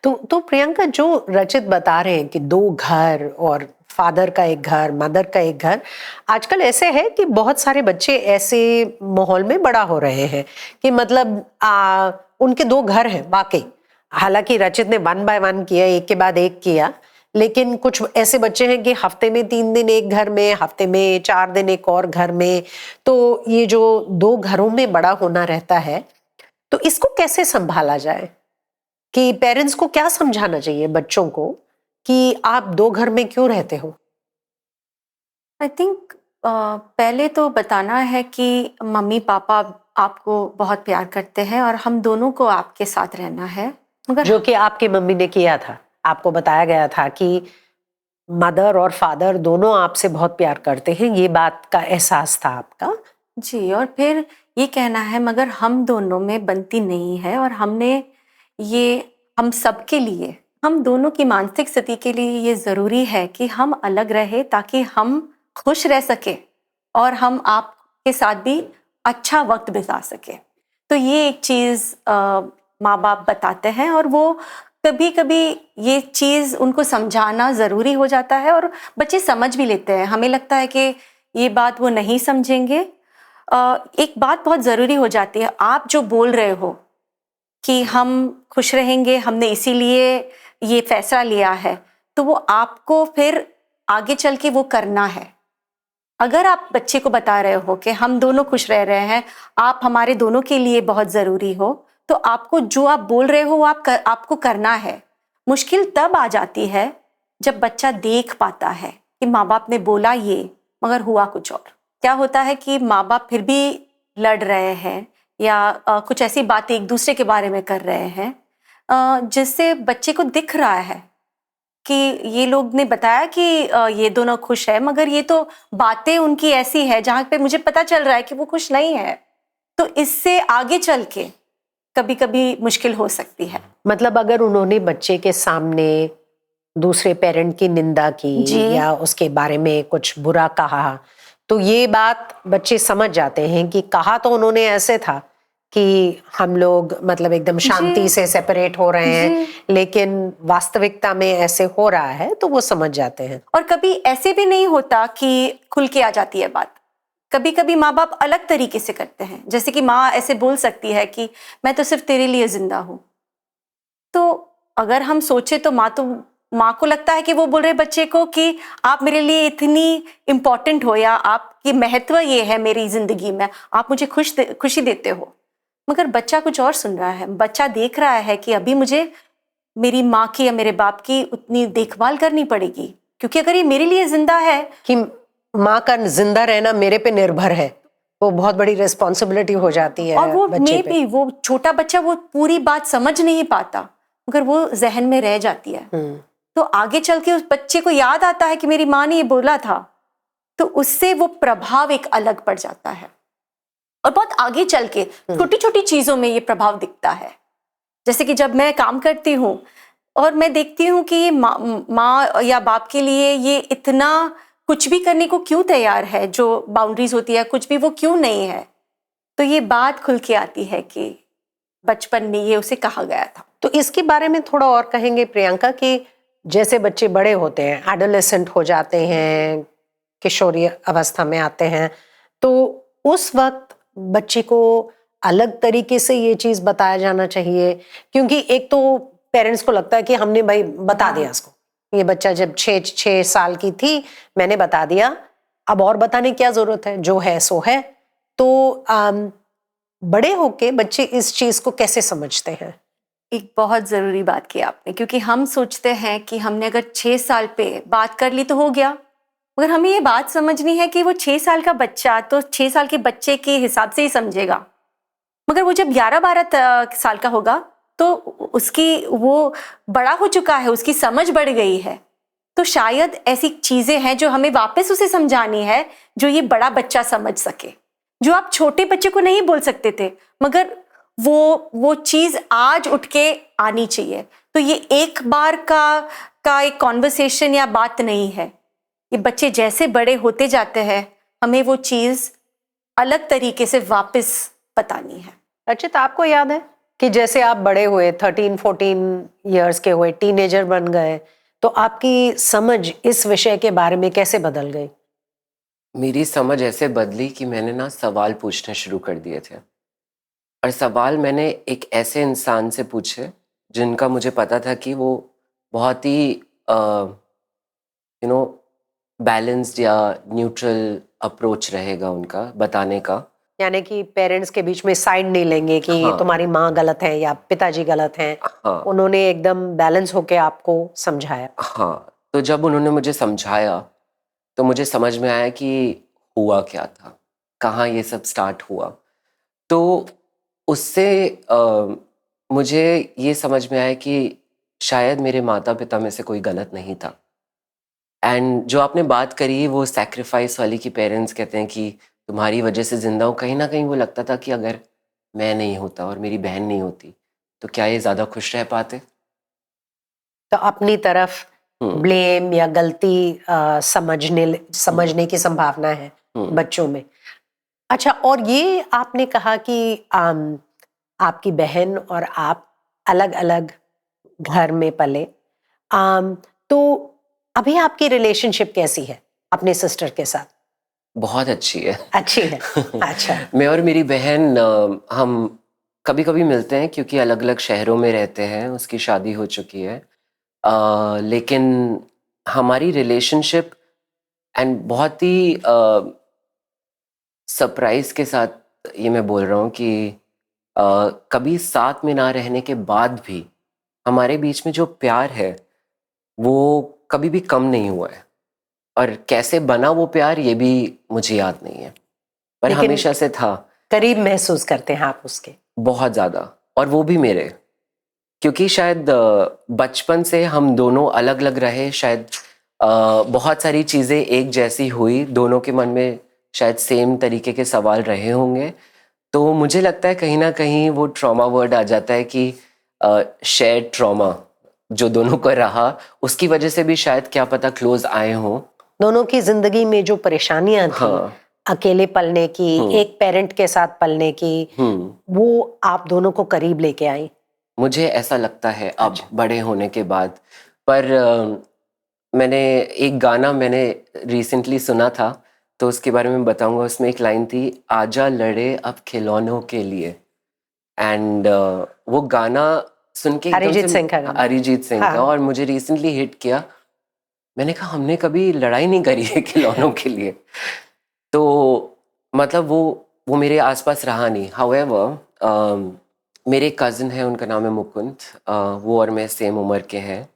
तो प्रियंका, जो रचित बता रहे हैं कि दो घर और फादर का एक घर, मदर का एक घर, आजकल ऐसे है कि बहुत सारे बच्चे ऐसे माहौल में बड़ा हो रहे हैं कि मतलब उनके दो घर हैं वाकई। हालांकि रचित ने 1 बाय 1 किया, एक के बाद एक किया, लेकिन कुछ ऐसे बच्चे हैं कि हफ्ते में 3 दिन एक घर में, हफ्ते में 4 दिन एक और घर में। तो ये जो दो घरों में बड़ा होना रहता है, तो इसको कैसे संभाला जाए? कि पेरेंट्स को क्या समझाना चाहिए बच्चों को कि आप दो घर में क्यों रहते हो? आई थिंक पहले तो बताना है कि मम्मी पापा आपको बहुत प्यार करते हैं और हम दोनों को आपके साथ रहना है। मगर जो कि आपकी मम्मी ने किया था, आपको बताया गया था कि मदर और फादर दोनों आपसे बहुत प्यार करते हैं, ये बात का एहसास था आपका। जी, और फिर ये कहना है मगर हम दोनों में बनती नहीं है, और हमने ये हम सबके लिए, हम दोनों की मानसिक स्थिति के लिए ये ज़रूरी है कि हम अलग रहे ताकि हम खुश रह सके और हम आपके साथ भी अच्छा वक्त बिता सके। तो ये एक चीज़ माँ बाप बताते हैं, और वो कभी कभी ये चीज़ उनको समझाना ज़रूरी हो जाता है और बच्चे समझ भी लेते हैं। हमें लगता है कि ये बात वो नहीं समझेंगे। एक बात बहुत ज़रूरी हो जाती है, आप जो बोल रहे हो कि हम खुश रहेंगे, हमने इसीलिए ये फैसला लिया है, तो वो आपको फिर आगे चल के वो करना है। अगर आप बच्चे को बता रहे हो कि हम दोनों खुश रह रहे हैं, आप हमारे दोनों के लिए बहुत ज़रूरी हो, तो आपको जो आप बोल रहे हो वो आपको करना है। मुश्किल तब आ जाती है जब बच्चा देख पाता है कि माँ बाप ने बोला ये मगर हुआ कुछ और। क्या होता है कि माँ बाप फिर भी लड़ रहे हैं या कुछ ऐसी बातें एक दूसरे के बारे में कर रहे हैं, जिससे बच्चे को दिख रहा है कि ये लोग ने बताया कि ये दोनों खुश है, मगर ये तो बातें उनकी ऐसी है जहाँ पे मुझे पता चल रहा है कि वो खुश नहीं है। तो इससे आगे चल के कभी कभी मुश्किल हो सकती है। मतलब अगर उन्होंने बच्चे के सामने दूसरे पेरेंट की निंदा की जी। या उसके बारे में कुछ बुरा कहा, तो ये बात बच्चे समझ जाते हैं कि कहा तो उन्होंने ऐसे था, कि हम लोग मतलब एकदम शांति से सेपरेट हो रहे हैं, लेकिन वास्तविकता में ऐसे हो रहा है तो वो समझ जाते हैं। और कभी ऐसे भी नहीं होता कि खुल के आ जाती है बात। कभी कभी माँ बाप अलग तरीके से करते हैं, जैसे कि माँ ऐसे बोल सकती है कि मैं तो सिर्फ तेरे लिए जिंदा हूं। तो अगर हम सोचे तो माँ को लगता है कि वो बोल रहे बच्चे को कि आप मेरे लिए इतनी इम्पोर्टेंट हो, या आपकी महत्व ये है मेरी जिंदगी में, आप मुझे खुशी देते हो। मगर बच्चा कुछ और सुन रहा है। बच्चा देख रहा है कि अभी मुझे मेरी माँ की या मेरे बाप की उतनी देखभाल करनी पड़ेगी, क्योंकि अगर ये मेरे लिए जिंदा है कि माँ का जिंदा रहना मेरे पे निर्भर है, वो बहुत बड़ी रिस्पॉन्सिबिलिटी हो जाती है। और वो बच्चे पे। भी वो छोटा बच्चा वो पूरी बात समझ नहीं पाता, मगर वो जहन में रह जाती है। तो आगे चल के उस बच्चे को याद आता है कि मेरी माँ ने ये बोला था, तो उससे वो प्रभाव एक अलग पड़ जाता है। और बहुत आगे चल के छोटी छोटी चीजों में ये प्रभाव दिखता है। जैसे कि जब मैं काम करती हूँ और मैं देखती हूँ कि ये माँ या बाप के लिए ये इतना कुछ भी करने को क्यों तैयार है, जो बाउंड्रीज होती है कुछ भी वो क्यों नहीं है, तो ये बात खुल के आती है कि बचपन में ये उसे कहा गया था। तो इसके बारे में थोड़ा और कहेंगे प्रियंका कि जैसे बच्चे बड़े होते हैं, एडोलेसेंट हो जाते हैं, किशोरी अवस्था में आते हैं, तो उस वक्त बच्चे को अलग तरीके से ये चीज बताया जाना चाहिए, क्योंकि एक तो पेरेंट्स को लगता है कि हमने भाई बता दिया इसको, ये बच्चा जब 6 साल की थी मैंने बता दिया, अब और बताने की क्या जरूरत है, जो है सो है। तो बड़े होके बच्चे इस चीज को कैसे समझते हैं? एक बहुत जरूरी बात की आपने, क्योंकि हम सोचते हैं कि हमने अगर 6 साल पे बात कर ली तो हो गया, मगर हमें ये बात समझनी है कि वो 6 साल का बच्चा तो 6 साल के बच्चे के हिसाब से ही समझेगा, मगर वो जब 11-12 साल का होगा तो उसकी वो बड़ा हो चुका है, उसकी समझ बढ़ गई है। तो शायद ऐसी चीजें हैं जो हमें वापस उसे समझानी है, जो ये बड़ा बच्चा समझ सके, जो आप छोटे बच्चे को नहीं बोल सकते थे, मगर वो चीज आज उठ के आनी चाहिए। तो ये एक बार का एक कॉन्वर्सेशन या बात नहीं है, ये बच्चे जैसे बड़े होते जाते हैं हमें वो चीज अलग तरीके से वापस बतानी है। रचित, आपको याद है कि जैसे आप बड़े हुए, 13-14 इयर्स के हुए, टीनेजर बन गए, तो आपकी समझ इस विषय के बारे में कैसे बदल गई? मेरी समझ ऐसे बदली कि मैंने ना सवाल पूछने शुरू कर दिए थे, और सवाल मैंने एक ऐसे इंसान से पूछे जिनका मुझे पता था कि वो बहुत ही बैलेंस्ड या न्यूट्रल अप्रोच रहेगा उनका बताने का। यानी कि पेरेंट्स के बीच में साइड नहीं लेंगे कि हाँ। तुम्हारी माँ गलत है या पिताजी गलत हैं। हाँ उन्होंने एकदम बैलेंस होके आपको समझाया। हाँ, तो जब उन्होंने मुझे समझाया तो मुझे समझ में आया कि हुआ क्या था, कहाँ ये सब स्टार्ट हुआ। तो उससे मुझे ये समझ में आया कि शायद मेरे माता पिता में से कोई गलत नहीं था। एंड जो आपने बात करी वो सैक्रिफाइस वाली, कि पेरेंट्स कहते हैं कि तुम्हारी वजह से जिंदा हूँ, कहीं ना कहीं वो लगता था कि अगर मैं नहीं होता और मेरी बहन नहीं होती तो क्या ये ज़्यादा खुश रह पाते। तो अपनी तरफ ब्लेम या गलती समझने की संभावना है बच्चों में। अच्छा, और ये आपने कहा कि आपकी बहन और आप अलग अलग घर में पले, तो अभी आपकी रिलेशनशिप कैसी है अपने सिस्टर के साथ? बहुत अच्छी है। अच्छी है। अच्छा। मैं और मेरी बहन हम कभी कभी मिलते हैं क्योंकि अलग अलग शहरों में रहते हैं, उसकी शादी हो चुकी है, लेकिन हमारी रिलेशनशिप एंड बहुत ही सरप्राइज के साथ ये मैं बोल रहा हूँ कि कभी साथ में ना रहने के बाद भी हमारे बीच में जो प्यार है वो कभी भी कम नहीं हुआ है। और कैसे बना वो प्यार ये भी मुझे याद नहीं है, पर लेकिन हमेशा से था। करीब महसूस करते हैं आप उसके? बहुत ज़्यादा, और वो भी मेरे, क्योंकि शायद बचपन से हम दोनों अलग अलग रहे, शायद बहुत सारी चीज़ें एक जैसी हुई, दोनों के मन में शायद सेम तरीके के सवाल रहे होंगे। तो मुझे लगता है कहीं ना कहीं वो ट्रॉमा वर्ड आ जाता है कि शेयर्ड ट्रॉमा जो दोनों को रहा, उसकी वजह से भी शायद क्या पता क्लोज आए हों। दोनों की जिंदगी में जो परेशानियां थी, हाँ। अकेले पलने की, एक पेरेंट के साथ पलने की, वो आप दोनों को करीब लेके आई? मुझे ऐसा लगता है अब बड़े होने के बाद। पर मैंने एक गाना मैंने रिसेंटली सुना था, तो उसके बारे में बताऊंगा। उसमें एक लाइन थी, आजा लड़े अब खिलौनों के लिए। एंड वो गाना सुन के एकदम अरिजीत से, सिंह का गाना। अरिजीत सिंह का, और मुझे रिसेंटली हिट किया। मैंने कहा हमने कभी लड़ाई नहीं करी है खिलौनों के लिए। तो मतलब वो मेरे आसपास रहा नहीं। हाउएवर मेरे कज़न है, उनका नाम है मुकुंद। वो और मैं सेम उम्र के हैं,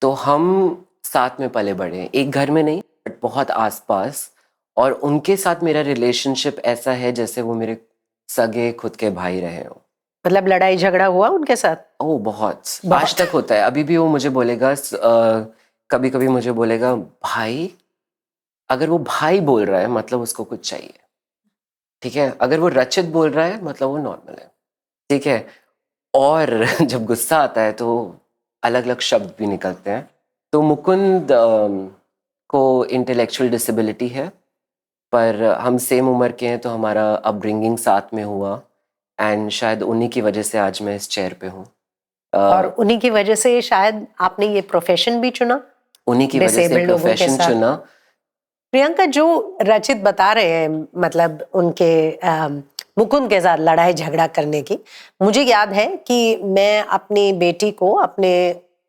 तो हम साथ में पले बड़े हैं, एक घर में नहीं बट बहुत आसपास। और उनके साथ मेरा रिलेशनशिप ऐसा है जैसे वो मेरे सगे खुद के भाई रहे हो। मतलब लड़ाई झगड़ा हुआ उनके साथ? ओह बहुत, आज तक होता है। अभी भी वो मुझे बोलेगा, कभी कभी मुझे बोलेगा, भाई, अगर वो भाई बोल रहा है मतलब उसको कुछ चाहिए, ठीक है। अगर वो रचित बोल रहा है मतलब वो नॉर्मल है, ठीक है। और जब गुस्सा आता है तो अलग अलग शब्द भी निकलते हैं। तो मुकुंद को इंटेलेक्चुअल डिसेबिलिटी है, पर हम सेम उम्र के हैं, तो हमारा अपब्रिंगिंग साथ में हुआ। एंड शायद उन्हीं की वजह से आज मैं इस चेयर पे हूँ। और उन्हीं की वजह से शायद आपने ये प्रोफेशन भी चुना, उन्हीं की वजह से disabled लोगों के प्रोफेशन साथ। चुना। प्रियंका, जो रचित बता रहे हैं, मतलब उनके मुकुंद के साथ लड़ाई झगड़ा करने की, मुझे याद है कि मैं अपनी बेटी को अपने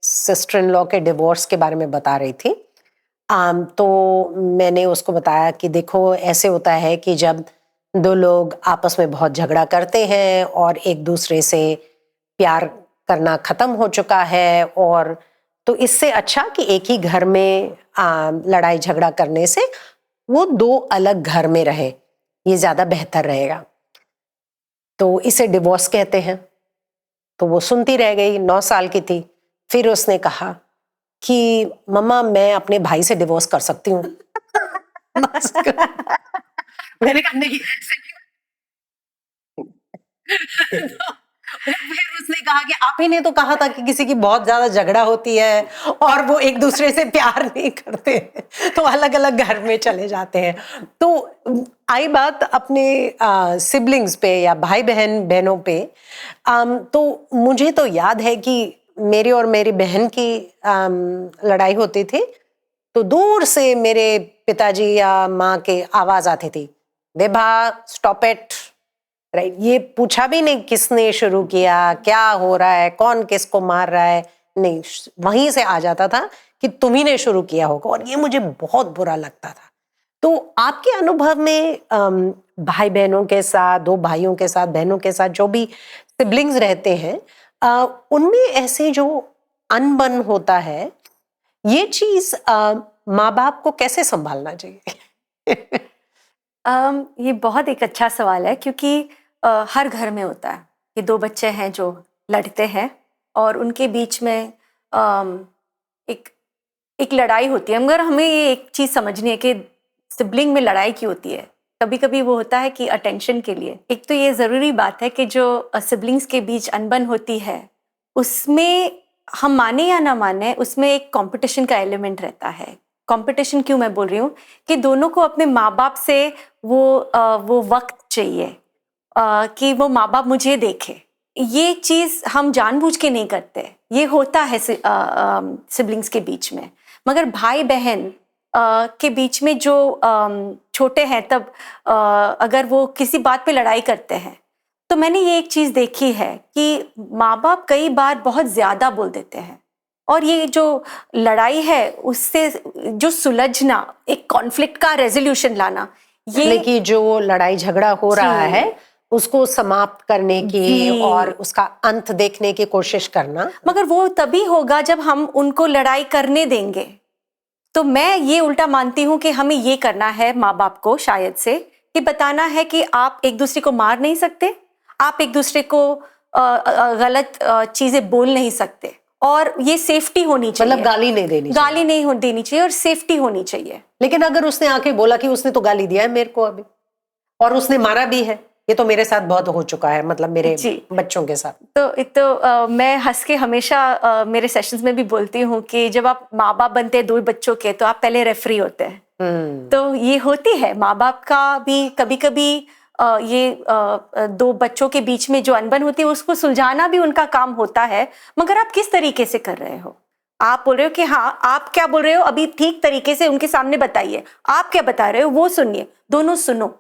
सिस्टर इन लॉ के डिवोर्स के बारे में बता रही थी। तो मैंने उसको बताया कि देखो, ऐसे होता है कि जब दो लोग आपस में बहुत झगड़ा करते हैं और एक दूसरे से प्यार करना खत्म हो चुका है, और तो इससे अच्छा कि एक ही घर में लड़ाई झगड़ा करने से वो दो अलग घर में रहे, ये ज्यादा बेहतर रहेगा। तो इसे डिवोर्स कहते हैं। तो वो सुनती रह गई, 9 साल की थी। फिर उसने कहा कि मम्मा, मैं अपने भाई से डिवोर्स कर सकती हूँ। मैंने कहा नहीं, ऐसे नहीं। फिर उसने कहा कि आप ही ने तो कहा था कि किसी की बहुत ज्यादा झगड़ा होती है और वो एक दूसरे से प्यार नहीं करते, तो अलग अलग घर में चले जाते हैं। तो आई बात अपने सिबलिंग्स पे या भाई बहनों पे, तो मुझे तो याद है कि मेरी और मेरी बहन की लड़ाई होती थी, तो दूर से मेरे पिताजी या माँ के आवाज आती थी, विभा स्टॉप इट, राइट। ये पूछा भी नहीं किसने शुरू किया, क्या हो रहा है, कौन किसको मार रहा है, नहीं, वहीं से आ जाता था कि तुम्ही ने शुरू किया होगा, और ये मुझे बहुत बुरा लगता था। तो आपके अनुभव में भाई बहनों के साथ, दो भाइयों के साथ, बहनों के साथ, जो भी सिबलिंग्स रहते हैं, उनमें ऐसे जो अनबन होता है, ये चीज माँ बाप को कैसे संभालना चाहिए? ये बहुत एक अच्छा सवाल है, क्योंकि हर घर में होता है कि दो बच्चे हैं जो लड़ते हैं और उनके बीच में एक एक लड़ाई होती है। मगर हमें ये एक चीज़ समझनी है कि सिबलिंग में लड़ाई क्यों होती है। कभी कभी वो होता है कि अटेंशन के लिए। एक तो ये ज़रूरी बात है कि जो सिबलिंग्स के बीच अनबन होती है, उसमें हम माने या ना माने, उसमें एक कंपटीशन का एलिमेंट रहता है। कंपटीशन क्यों मैं बोल रही हूँ कि दोनों को अपने माँ बाप से वो वक्त चाहिए कि वो माँ बाप मुझे देखे। ये चीज़ हम जानबूझ के नहीं करते, ये होता है सिबलिंग्स के बीच में। मगर भाई बहन के बीच में जो छोटे हैं, तब अगर वो किसी बात पे लड़ाई करते हैं, तो मैंने ये एक चीज़ देखी है कि माँ बाप कई बार बहुत ज़्यादा बोल देते हैं, और ये जो लड़ाई है उससे जो सुलझना, एक कॉन्फ्लिक्ट का रेजोल्यूशन लाना, ये लेकिन जो लड़ाई झगड़ा हो रहा है उसको समाप्त करने की और उसका अंत देखने की कोशिश करना, मगर वो तभी होगा जब हम उनको लड़ाई करने देंगे। तो मैं ये उल्टा मानती हूँ कि हमें ये करना है माँ बाप को, शायद से, कि बताना है कि आप एक दूसरे को मार नहीं सकते, आप एक दूसरे को गलत चीजें बोल नहीं सकते, और ये सेफ्टी होनी चाहिए। मतलब गाली नहीं देनी चाहिए। गाली नहीं देनी चाहिए और सेफ्टी होनी चाहिए। लेकिन अगर उसने आके बोला कि उसने तो गाली दिया है मेरे को अभी, और उसने मारा भी है, ये तो मेरे साथ बहुत हो चुका है, मतलब मेरे जी। बच्चों के साथ। तो मैं हंस के हमेशा मेरे सेशंस में भी बोलती हूँ कि जब आप माँ बाप बनते हैं 2 बच्चों के, तो आप पहले रेफरी होते हैं। तो ये होती है माँ बाप का भी कभी कभी ये 2 बच्चों के बीच में जो अनबन होती है उसको सुलझाना भी उनका काम होता है, मगर आप किस तरीके से कर रहे हो। आप बोल रहे हो कि हाँ, आप क्या बोल रहे हो अभी ठीक तरीके से उनके सामने बताइए, आप क्या बता रहे हो वो सुनिए, दोनों सुनो।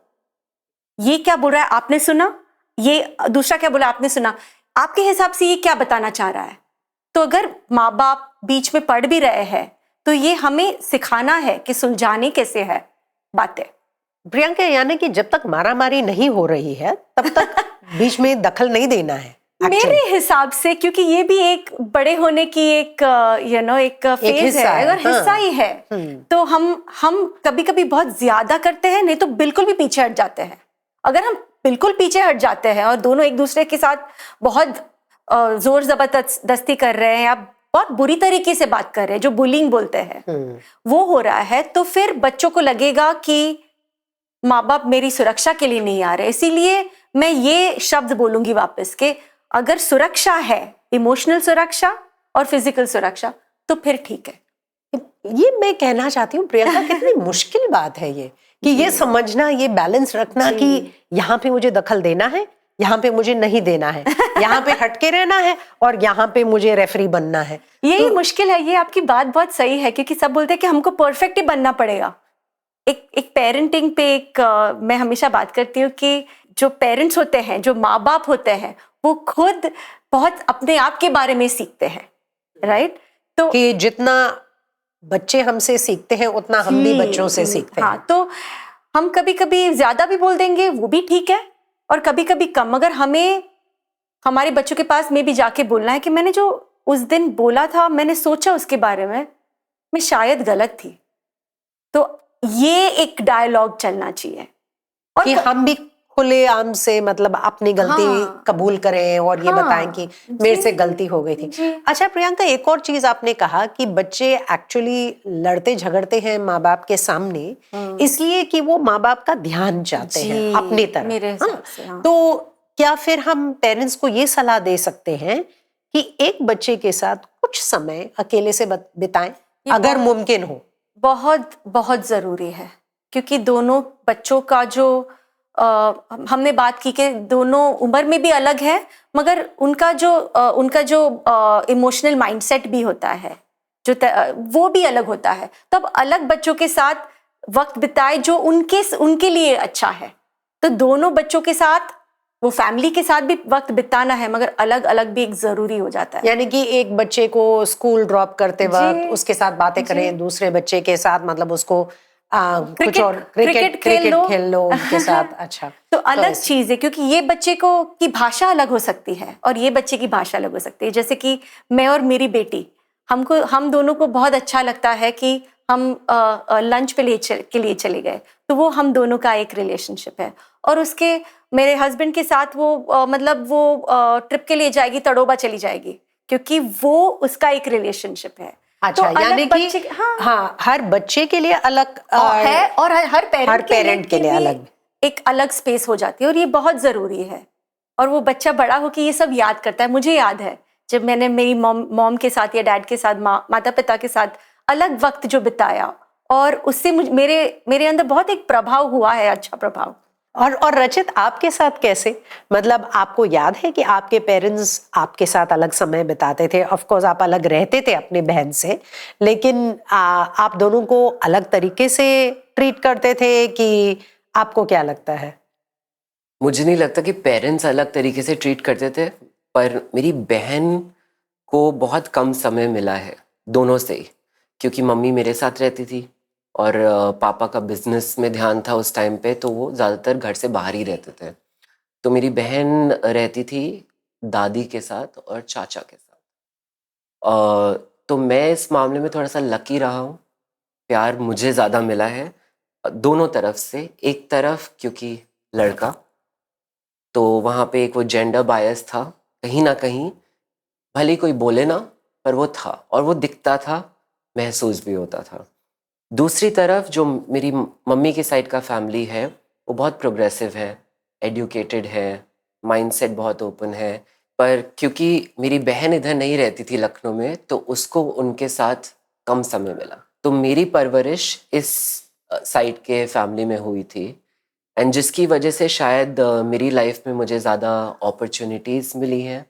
ये क्या बोल रहा है आपने सुना, ये दूसरा क्या बोला आपने सुना, आपके हिसाब से ये क्या बताना चाह रहा है। तो अगर माँ बाप बीच में पढ़ भी रहे हैं तो ये हमें सिखाना है कि सुलझाने कैसे है बातें। प्रियंका, यानी कि जब तक मारामारी नहीं हो रही है तब तक बीच में दखल नहीं देना है मेरे हिसाब से, क्योंकि ये भी एक बड़े होने की एक एक फेज है, अगर हिस्सा ही है। तो हम कभी कभी बहुत ज्यादा करते हैं, नहीं तो बिल्कुल भी पीछे हट जाते हैं। अगर हम बिल्कुल पीछे हट जाते हैं और दोनों एक दूसरे के साथ बहुत जोर जबरदस्ती कर रहे हैं या बहुत बुरी तरीके से बात कर रहे हैं, जो बुलिंग बोलते हैं, वो हो रहा है, तो फिर बच्चों को लगेगा कि माँ बाप मेरी सुरक्षा के लिए नहीं आ रहे। इसीलिए मैं ये शब्द बोलूंगी वापस के अगर सुरक्षा है, इमोशनल सुरक्षा और फिजिकल सुरक्षा, तो फिर ठीक है। ये मैं कहना चाहती हूँ प्रियंका, कितनी मुश्किल बात है ये कि ये समझना, ये बैलेंस रखना कि यहाँ पे मुझे दखल देना है, यहाँ पे मुझे नहीं देना है, यहाँ पे हटके रहना है और यहाँ पे मुझे रेफरी बनना है। ये मुश्किल है। ये आपकी बात बहुत सही है, क्योंकि सब बोलते हैं कि हमको परफेक्ट ही बनना पड़ेगा। एक पेरेंटिंग पे मैं हमेशा बात करती हूँ कि जो पेरेंट्स होते हैं, जो माँ बाप होते हैं, वो खुद बहुत अपने आप के बारे में सीखते हैं, राइट। तो कि जितना बच्चे हमसे सीखते हैं उतना हम भी बच्चों से सीखते हैं। हाँ, तो हम कभी कभी ज्यादा भी बोल देंगे, वो भी ठीक है, और कभी कभी कम। मगर हमें हमारे बच्चों के पास में भी जाके बोलना है कि मैंने जो उस दिन बोला था, मैंने सोचा उसके बारे में, मैं शायद गलत थी। तो ये एक डायलॉग चलना चाहिए और कि हम भी खुले आम से मतलब अपनी गलती कबूल करें और ये बताएं कि मेरे से गलती हो गई थी। अच्छा प्रियंका, एक और चीज आपने कहा कि बच्चे एक्चुअली लड़ते झगड़ते हैं माँ बाप के सामने इसलिए कि वो माँ बाप का ध्यान चाहते हैं अपनी तरफ। मेरे हिसाब से तो क्या फिर हम पेरेंट्स को ये सलाह दे सकते हैं कि एक बच्चे के साथ कुछ समय अकेले से बिताएं अगर मुमकिन हो? बहुत बहुत जरूरी है, क्योंकि दोनों बच्चों का जो हमने बात की कि दोनों उम्र में भी अलग है, मगर उनका जो इमोशनल माइंडसेट भी होता है, जो वो भी अलग होता है। तो अब अलग बच्चों के साथ वक्त बिताए जो उनके लिए अच्छा है। तो दोनों बच्चों के साथ, वो फैमिली के साथ भी वक्त बिताना है, मगर अलग अलग भी एक जरूरी हो जाता है। यानी कि एक बच्चे को स्कूल ड्रॉप करते वक्त उसके साथ बातें करें, दूसरे बच्चे के साथ मतलब उसको कुछ और क्रिकेट खेल लो उनके साथ। अच्छा, तो अलग चीज है, क्योंकि ये बच्चे को की भाषा अलग हो सकती है और ये बच्चे की भाषा अलग हो सकती है। जैसे कि मैं और मेरी बेटी, हम दोनों को बहुत अच्छा लगता है कि हम लंच के लिए चले गए, तो वो हम दोनों का एक रिलेशनशिप है। और उसके मेरे हस्बैंड के साथ वो मतलब वो ट्रिप के लिए जाएगी, तड़ोबा चली जाएगी, क्योंकि वो उसका एक रिलेशनशिप है। अच्छा, तो यानी कि हाँ, हर बच्चे के लिए अलग है और हर पेरेंट के लिए अलग एक अलग स्पेस हो जाती है, और ये बहुत जरूरी है। और वो बच्चा बड़ा होकर ये सब याद करता है। मुझे याद है जब मैंने मेरी मॉम के साथ या डैड के साथ, माता पिता के साथ अलग वक्त जो बिताया, और उससे मेरे अंदर बहुत एक प्रभाव हुआ है, अच्छा प्रभाव। और रचित, आपके साथ कैसे? मतलब आपको याद है कि आपके पेरेंट्स आपके साथ अलग समय बिताते थे? ऑफ कोर्स आप अलग रहते थे अपने बहन से, लेकिन आप दोनों को अलग तरीके से ट्रीट करते थे कि आपको क्या लगता है? मुझे नहीं लगता कि पेरेंट्स अलग तरीके से ट्रीट करते थे, पर मेरी बहन को बहुत कम समय मिला है दोनों से ही, क्योंकि मम्मी मेरे साथ रहती थी और पापा का बिजनेस में ध्यान था उस टाइम पे, तो वो ज़्यादातर घर से बाहर ही रहते थे। तो मेरी बहन रहती थी दादी के साथ और चाचा के साथ। तो मैं इस मामले में थोड़ा सा लकी रहा हूँ, प्यार मुझे ज़्यादा मिला है दोनों तरफ से। एक तरफ क्योंकि लड़का, तो वहाँ पे एक वो जेंडर बायस था कहीं ना कहीं, भले कोई बोले ना, पर वो था और वो दिखता था, महसूस भी होता था। दूसरी तरफ जो मेरी मम्मी की साइड का फैमिली है, वो बहुत प्रोग्रेसिव है, एडुकेटेड हैं, माइंडसेट बहुत ओपन है। पर क्योंकि मेरी बहन इधर नहीं रहती थी लखनऊ में, तो उसको उनके साथ कम समय मिला। तो मेरी परवरिश इस साइड के फैमिली में हुई थी, एंड जिसकी वजह से शायद मेरी लाइफ में मुझे ज़्यादा अपॉर्चुनिटीज़ मिली हैं,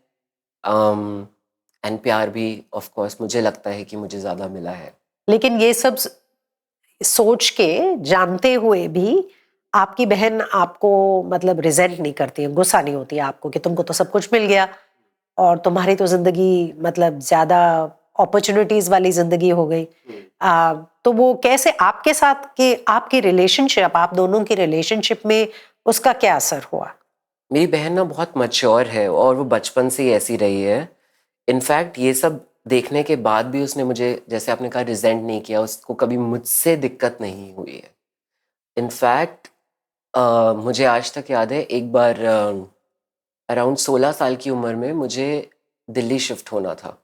एंड प्यार भी ऑफ कोर्स मुझे लगता है कि मुझे ज़्यादा मिला है। लेकिन ये सब सोच के, जानते हुए भी आपकी बहन आपको मतलब रिजेंट नहीं करती है, गुस्सा नहीं होती है आपको कि तुमको तो सब कुछ मिल गया और तुम्हारी तो जिंदगी मतलब ज्यादा अपॉर्चुनिटीज वाली जिंदगी हो गई। तो वो कैसे आपके साथ के आपकी रिलेशनशिप, आप दोनों की रिलेशनशिप में उसका क्या असर हुआ? मेरी बहन ना बहुत मैच्योर है और वो बचपन से ही ऐसी रही है। इनफैक्ट ये सब देखने के बाद भी उसने मुझे, जैसे आपने कहा, रिजेंट नहीं किया, उसको कभी मुझसे दिक्कत नहीं हुई है। इनफैक्ट मुझे आज तक याद है, एक बार अराउंड 16 साल की उम्र में मुझे दिल्ली शिफ्ट होना था।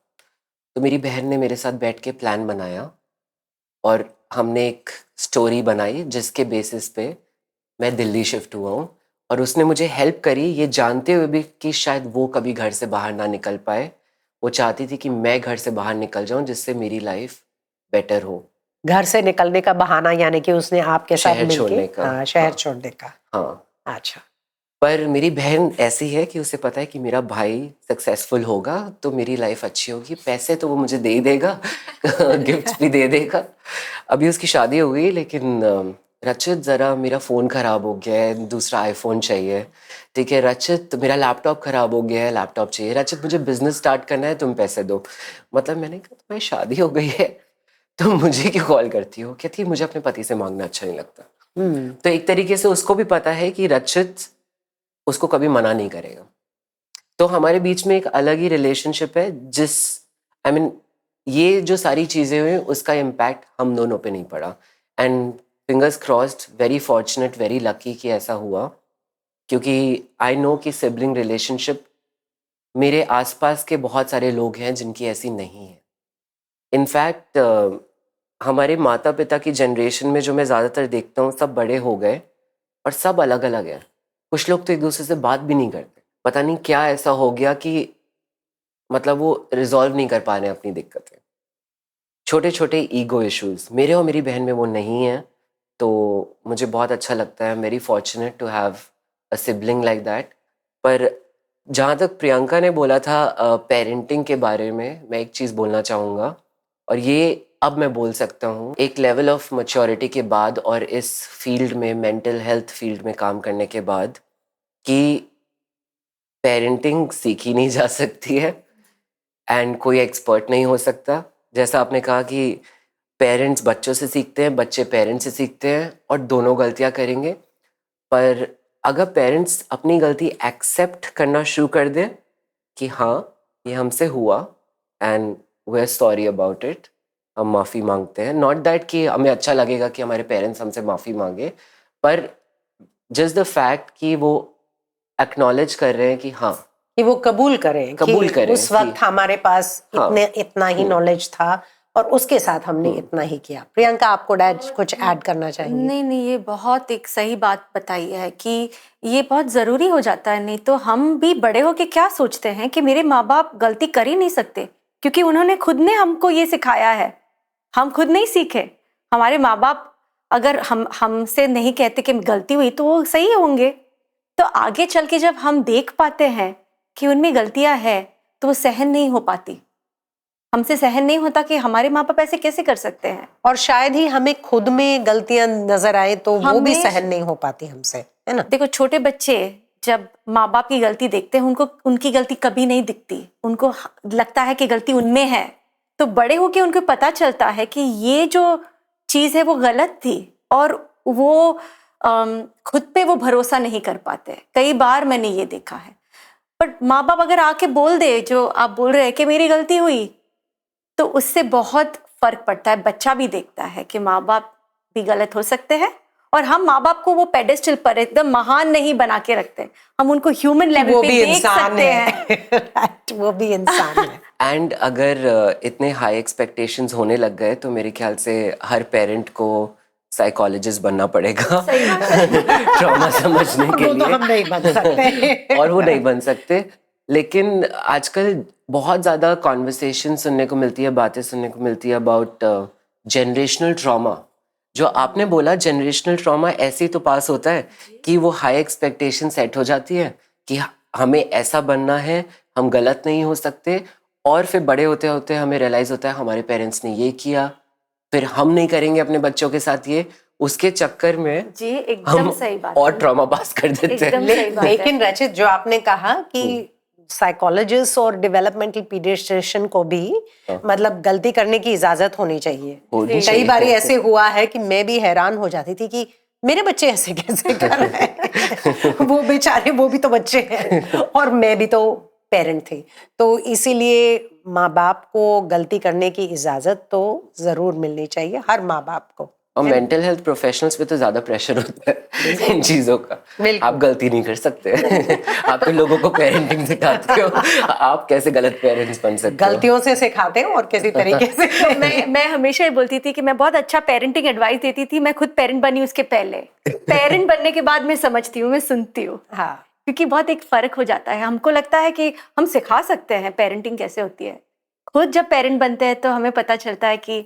तो मेरी बहन ने मेरे साथ बैठ के प्लान बनाया और हमने एक स्टोरी बनाई जिसके बेसिस पे मैं दिल्ली शिफ्ट हुआ हूँ। और उसने मुझे हेल्प करी, ये जानते हुए भी कि शायद वो कभी घर से बाहर ना निकल पाए। वो चाहती थी कि मैं घर से बाहर निकल जाऊं जिससे मेरी लाइफ बेटर हो। घर से निकलने का बहाना यानी कि उसने आपके साथ शहर मिलके छोड़ने का। शहर हाँ, छोड़ने का। हाँ। अच्छा। पर मेरी बहन ऐसी है कि उसे पता है कि मेरा भाई सक्सेसफुल होगा तो मेरी लाइफ अच्छी होगी। पैसे तो वो मुझे दे ही देगा, गिफ्ट्स भी दे देगा। अभी उसकी शादी हो गई, लेकिन रचित ज़रा मेरा फ़ोन ख़राब हो गया है, दूसरा आईफोन चाहिए। ठीक है रचित, मेरा लैपटॉप ख़राब हो गया है, लैपटॉप चाहिए। रचित, मुझे बिजनेस स्टार्ट करना है, तुम पैसे दो। मतलब मैंने कहा तुम्हारी शादी हो गई है, तुम मुझे क्यों कॉल करती हो? कहती मुझे अपने पति से मांगना अच्छा नहीं लगता। तो एक तरीके से उसको भी पता है कि रचित उसको कभी मना नहीं करेगा। तो हमारे बीच में एक अलग ही रिलेशनशिप है, जिस आई मीन ये जो सारी चीज़ें हुई उसका इम्पैक्ट हम दोनों पे नहीं पड़ा। And fingers crossed, very fortunate, very lucky कि ऐसा हुआ, क्योंकि आई नो कि सिबलिंग रिलेशनशिप, मेरे आसपास के बहुत सारे लोग हैं जिनकी ऐसी नहीं है। इनफैक्ट हमारे माता पिता की जनरेशन में जो मैं ज़्यादातर देखता हूँ, सब बड़े हो गए और सब अलग अलग हैं। कुछ लोग तो एक दूसरे से बात भी नहीं करते। पता नहीं क्या ऐसा हो गया कि मतलब वो रिजॉल्व नहीं कर पा रहे अपनी दिक्कतें। छोटे छोटे ईगो इश्यूज मेरे और मेरी बहन में वो नहीं है, तो मुझे बहुत अच्छा लगता है। Very fortunate to have a sibling like that. पर जहाँ तक प्रियंका ने बोला था पेरेंटिंग के बारे में, मैं एक चीज़ बोलना चाहूँगा, और ये अब मैं बोल सकता हूँ एक लेवल ऑफ मैच्योरिटी के बाद और इस फील्ड में, मेंटल हेल्थ फील्ड में काम करने के बाद, कि पेरेंटिंग सीखी नहीं जा सकती है एंड कोई एक्सपर्ट नहीं हो सकता। जैसा आपने कहा कि पेरेंट्स बच्चों से सीखते हैं, बच्चे पेरेंट्स से सीखते हैं, और दोनों गलतियां करेंगे। पर अगर पेरेंट्स अपनी गलती एक्सेप्ट करना शुरू कर दें कि हाँ ये हमसे हुआ and we are sorry about it, हम माफ़ी मांगते हैं। नॉट दैट कि हमें अच्छा लगेगा कि हमारे पेरेंट्स हमसे माफ़ी मांगे, पर जस्ट द फैक्ट कि वो एक्नॉलेज कर रहे हैं कि हाँ, कि वो कबूल करें कबूल कि करें उस कि वक्त हमारे पास हाँ। इतना ही नॉलेज था और उसके साथ हमने इतना ही किया। प्रियंका, आपको डैड कुछ ऐड करना चाहेंगे? नहीं नहीं, ये बहुत एक सही बात बताई है कि ये बहुत ज़रूरी हो जाता है। नहीं तो हम भी बड़े होके क्या सोचते हैं कि मेरे माँ बाप गलती कर ही नहीं सकते, क्योंकि उन्होंने खुद ने हमको ये सिखाया है, हम खुद नहीं सीखे। हमारे माँ बाप अगर हमसे नहीं कहते कि गलती हुई तो वो सही होंगे। तो आगे चल के जब हम देख पाते हैं कि उनमें गलतियां हैं, तो वो सहन नहीं हो पाती, हमसे सहन नहीं होता कि हमारे माँ बाप ऐसे कैसे कर सकते हैं। और शायद ही हमें खुद में गलतियां नजर आए तो वो भी हमें सहन नहीं हो पाती हमसे, है ना? देखो, छोटे बच्चे जब माँ बाप की गलती देखते हैं, उनको उनकी गलती कभी नहीं दिखती, उनको लगता है कि गलती उनमें है। तो बड़े होके उनको पता चलता है कि ये जो चीज है वो गलत थी, और वो खुद पे वो भरोसा नहीं कर पाते। कई बार मैंने ये देखा है। पर माँ बाप अगर आके बोल दे, जो आप बोल रहे हैं कि मेरी गलती हुई, तो उससे बहुत फर्क पड़ता है। बच्चा भी देखता है कि माँ बाप भी गलत हो सकते हैं, और हम माँ बाप को वो पेडेस्टल पर एकदम महान नहीं बना के रखते, हम उनको ह्यूमन लेवल वो पे भी देख इंसान सकते हैं। है। Right, वो भी इंसान है। एंड अगर इतने हाई एक्सपेक्टेशंस होने लग गए तो मेरे ख्याल से हर पेरेंट को साइकोलॉजिस्ट बनना पड़ेगा सही बात है। ट्रॉमा समझने के वो तो लिए, हम नहीं बन सकते। और वो नहीं बन सकते। लेकिन आजकल बहुत ज़्यादा कॉन्वर्सेशन सुनने को मिलती है, बातें सुनने को मिलती है अबाउट जनरेशनल ट्रॉमा। जो आपने बोला, जनरेशनल ट्रॉमा ऐसे ही तो पास होता है कि वो हाई एक्सपेक्टेशन सेट हो जाती है कि हमें ऐसा बनना है, हम गलत नहीं हो सकते, और फिर बड़े होते होते हमें रियलाइज होता है हमारे पेरेंट्स ने ये किया, फिर हम नहीं करेंगे अपने बच्चों के साथ ये। उसके चक्कर में जी एकदम हम सही बात और है। ट्रॉमा पास कर देते हैं। एकदम सही बात है। लेकिन रचित, जो आपने कहा कि साइकोलॉजिस्ट और डेवलपमेंटल पीडियाट्रिशियन को भी मतलब गलती करने की इजाजत होनी चाहिए। होनी कई चाहिए। बार ऐसे हुआ है कि मैं भी हैरान हो जाती थी कि मेरे बच्चे ऐसे कैसे कर रहे हैं। वो बेचारे, वो भी तो बच्चे हैं और मैं भी तो पेरेंट थी। तो इसीलिए माँ बाप को गलती करने की इजाजत तो जरूर मिलनी चाहिए, हर माँ बाप को। और मेंटल हेल्थ प्रोफेशनल्स पे तो ज्यादा प्रेशर होता है इन चीजों का। बिल्कुल। आप गलती नहीं कर सकते। आप तो लोगों को पेरेंटिंग सिखाते हो, आप कैसे गलत पेरेंट्स बन सकते हो? गलतियों से सिखाते हैं और किसी तरीके से। मैं हमेशा ही बोलती थी कि मैं बहुत अच्छा पेरेंटिंग एडवाइस देती थी। मैं खुद पेरेंट बनी उसके पहले, पेरेंट बनने के बाद मैं समझती हूँ, मैं सुनती हूँ। हाँ, क्योंकि बहुत एक फर्क हो जाता है। हमको लगता है कि हम सिखा सकते हैं पेरेंटिंग कैसे होती है, खुद जब पेरेंट बनते हैं तो हमें पता चलता है कि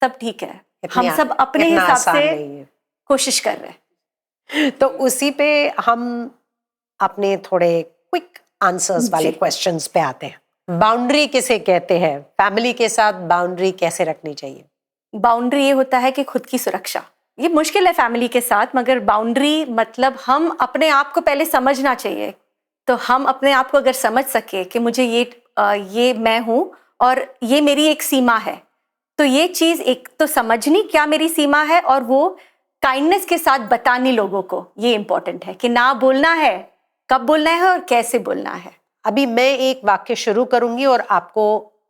सब ठीक है, हम सब अपने इतना हिसाब आसान से नहीं है। कोशिश कर रहे हैं। तो उसी पे हम अपने थोड़े क्विक आंसर्स वाले जी। क्वेश्चंस पे आते हैं। बाउंड्री किसे कहते हैं? फैमिली के साथ बाउंड्री कैसे रखनी चाहिए? बाउंड्री ये होता है कि खुद की सुरक्षा। ये मुश्किल है फैमिली के साथ, मगर बाउंड्री मतलब हम अपने आप को पहले समझना चाहिए। तो हम अपने आप को अगर समझ सके कि मुझे ये मैं हूँ और ये मेरी एक सीमा है, तो ये चीज एक तो समझनी क्या मेरी सीमा है, और वो काइंडनेस के साथ बतानी लोगों को। ये इंपॉर्टेंट है कि ना बोलना है, कब बोलना है और कैसे बोलना है। अभी मैं एक वाक्य शुरू करूंगी और आपको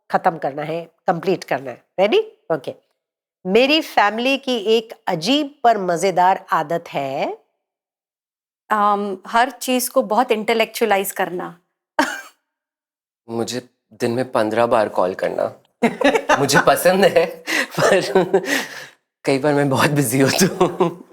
खत्म करना है, कंप्लीट करना है। रेडी? ओके। मेरी फैमिली की एक अजीब पर मजेदार आदत है। हर चीज को बहुत इंटेलेक्चुअलाइज करना। मुझे दिन में 15 बार कॉल करना मुझे पसंद है, पर कई बार मैं बहुत बिजी होती हूँ।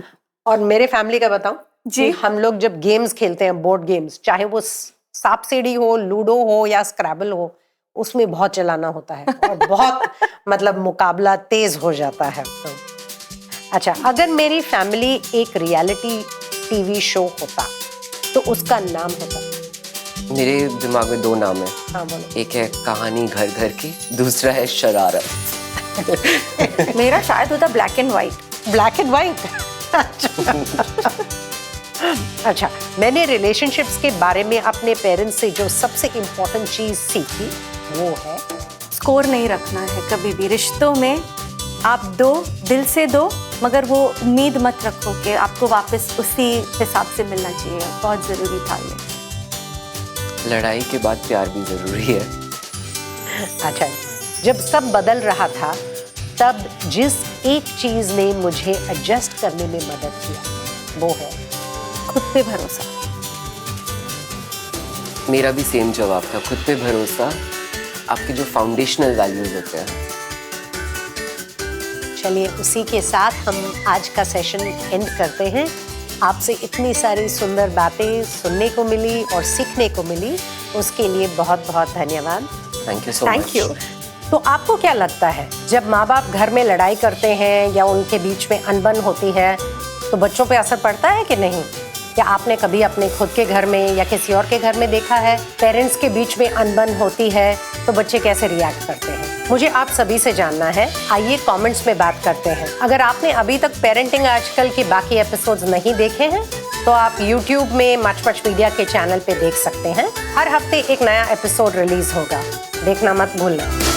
और मेरे फैमिली का बताऊं जी। कि हम लोग जब गेम्स खेलते हैं, बोर्ड गेम्स, चाहे वो सांप सीढ़ी हो, लूडो हो या स्क्रैबल हो, उसमें बहुत चलाना होता है और बहुत मतलब मुकाबला तेज हो जाता है। तो अच्छा, अगर मेरी फैमिली एक रियलिटी टीवी शो होता तो उसका नाम होता? मेरे दिमाग में 2 नाम है। हाँ बोलो। एक है कहानी घर घर की, दूसरा है शरारत। मेरा शायद होता black and white. Black and white. अच्छा, मैंने रिलेशनशिप्स के बारे में अपने पेरेंट्स से जो सबसे इम्पोर्टेंट चीज सीखी वो है स्कोर नहीं रखना है कभी भी रिश्तों में। आप दो, दिल से दो, मगर वो उम्मीद मत रखो कि आपको वापस उसी हिसाब से मिलना चाहिए। बहुत जरूरी था ये। लड़ाई के बाद प्यार भी जरूरी है। अच्छा, जब सब बदल रहा था तब जिस एक चीज ने मुझे एडजस्ट करने में मदद किया वो है खुद पे भरोसा। मेरा भी सेम जवाब था, खुद पे भरोसा। आपके जो फाउंडेशनल वैल्यूज होते हैं। चलिए, उसी के साथ हम आज का सेशन एंड करते हैं। आपसे इतनी सारी सुंदर बातें सुनने को मिली और सीखने को मिली, उसके लिए बहुत बहुत धन्यवाद। Thank you so much. Thank you. तो आपको क्या लगता है, जब माँ बाप घर में लड़ाई करते हैं या उनके बीच में अनबन होती है तो बच्चों पे असर पड़ता है कि नहीं? क्या आपने कभी अपने खुद के घर में या किसी और के घर में देखा है पेरेंट्स के बीच में अनबन होती है तो बच्चे कैसे रिएक्ट करते हैं? मुझे आप सभी से जानना है। आइए कमेंट्स में बात करते हैं। अगर आपने अभी तक पेरेंटिंग आजकल के बाकी एपिसोड्स नहीं देखे हैं तो आप YouTube में मच मच मीडिया के चैनल पे देख सकते हैं। हर हफ्ते एक नया एपिसोड रिलीज होगा, देखना मत भूलना।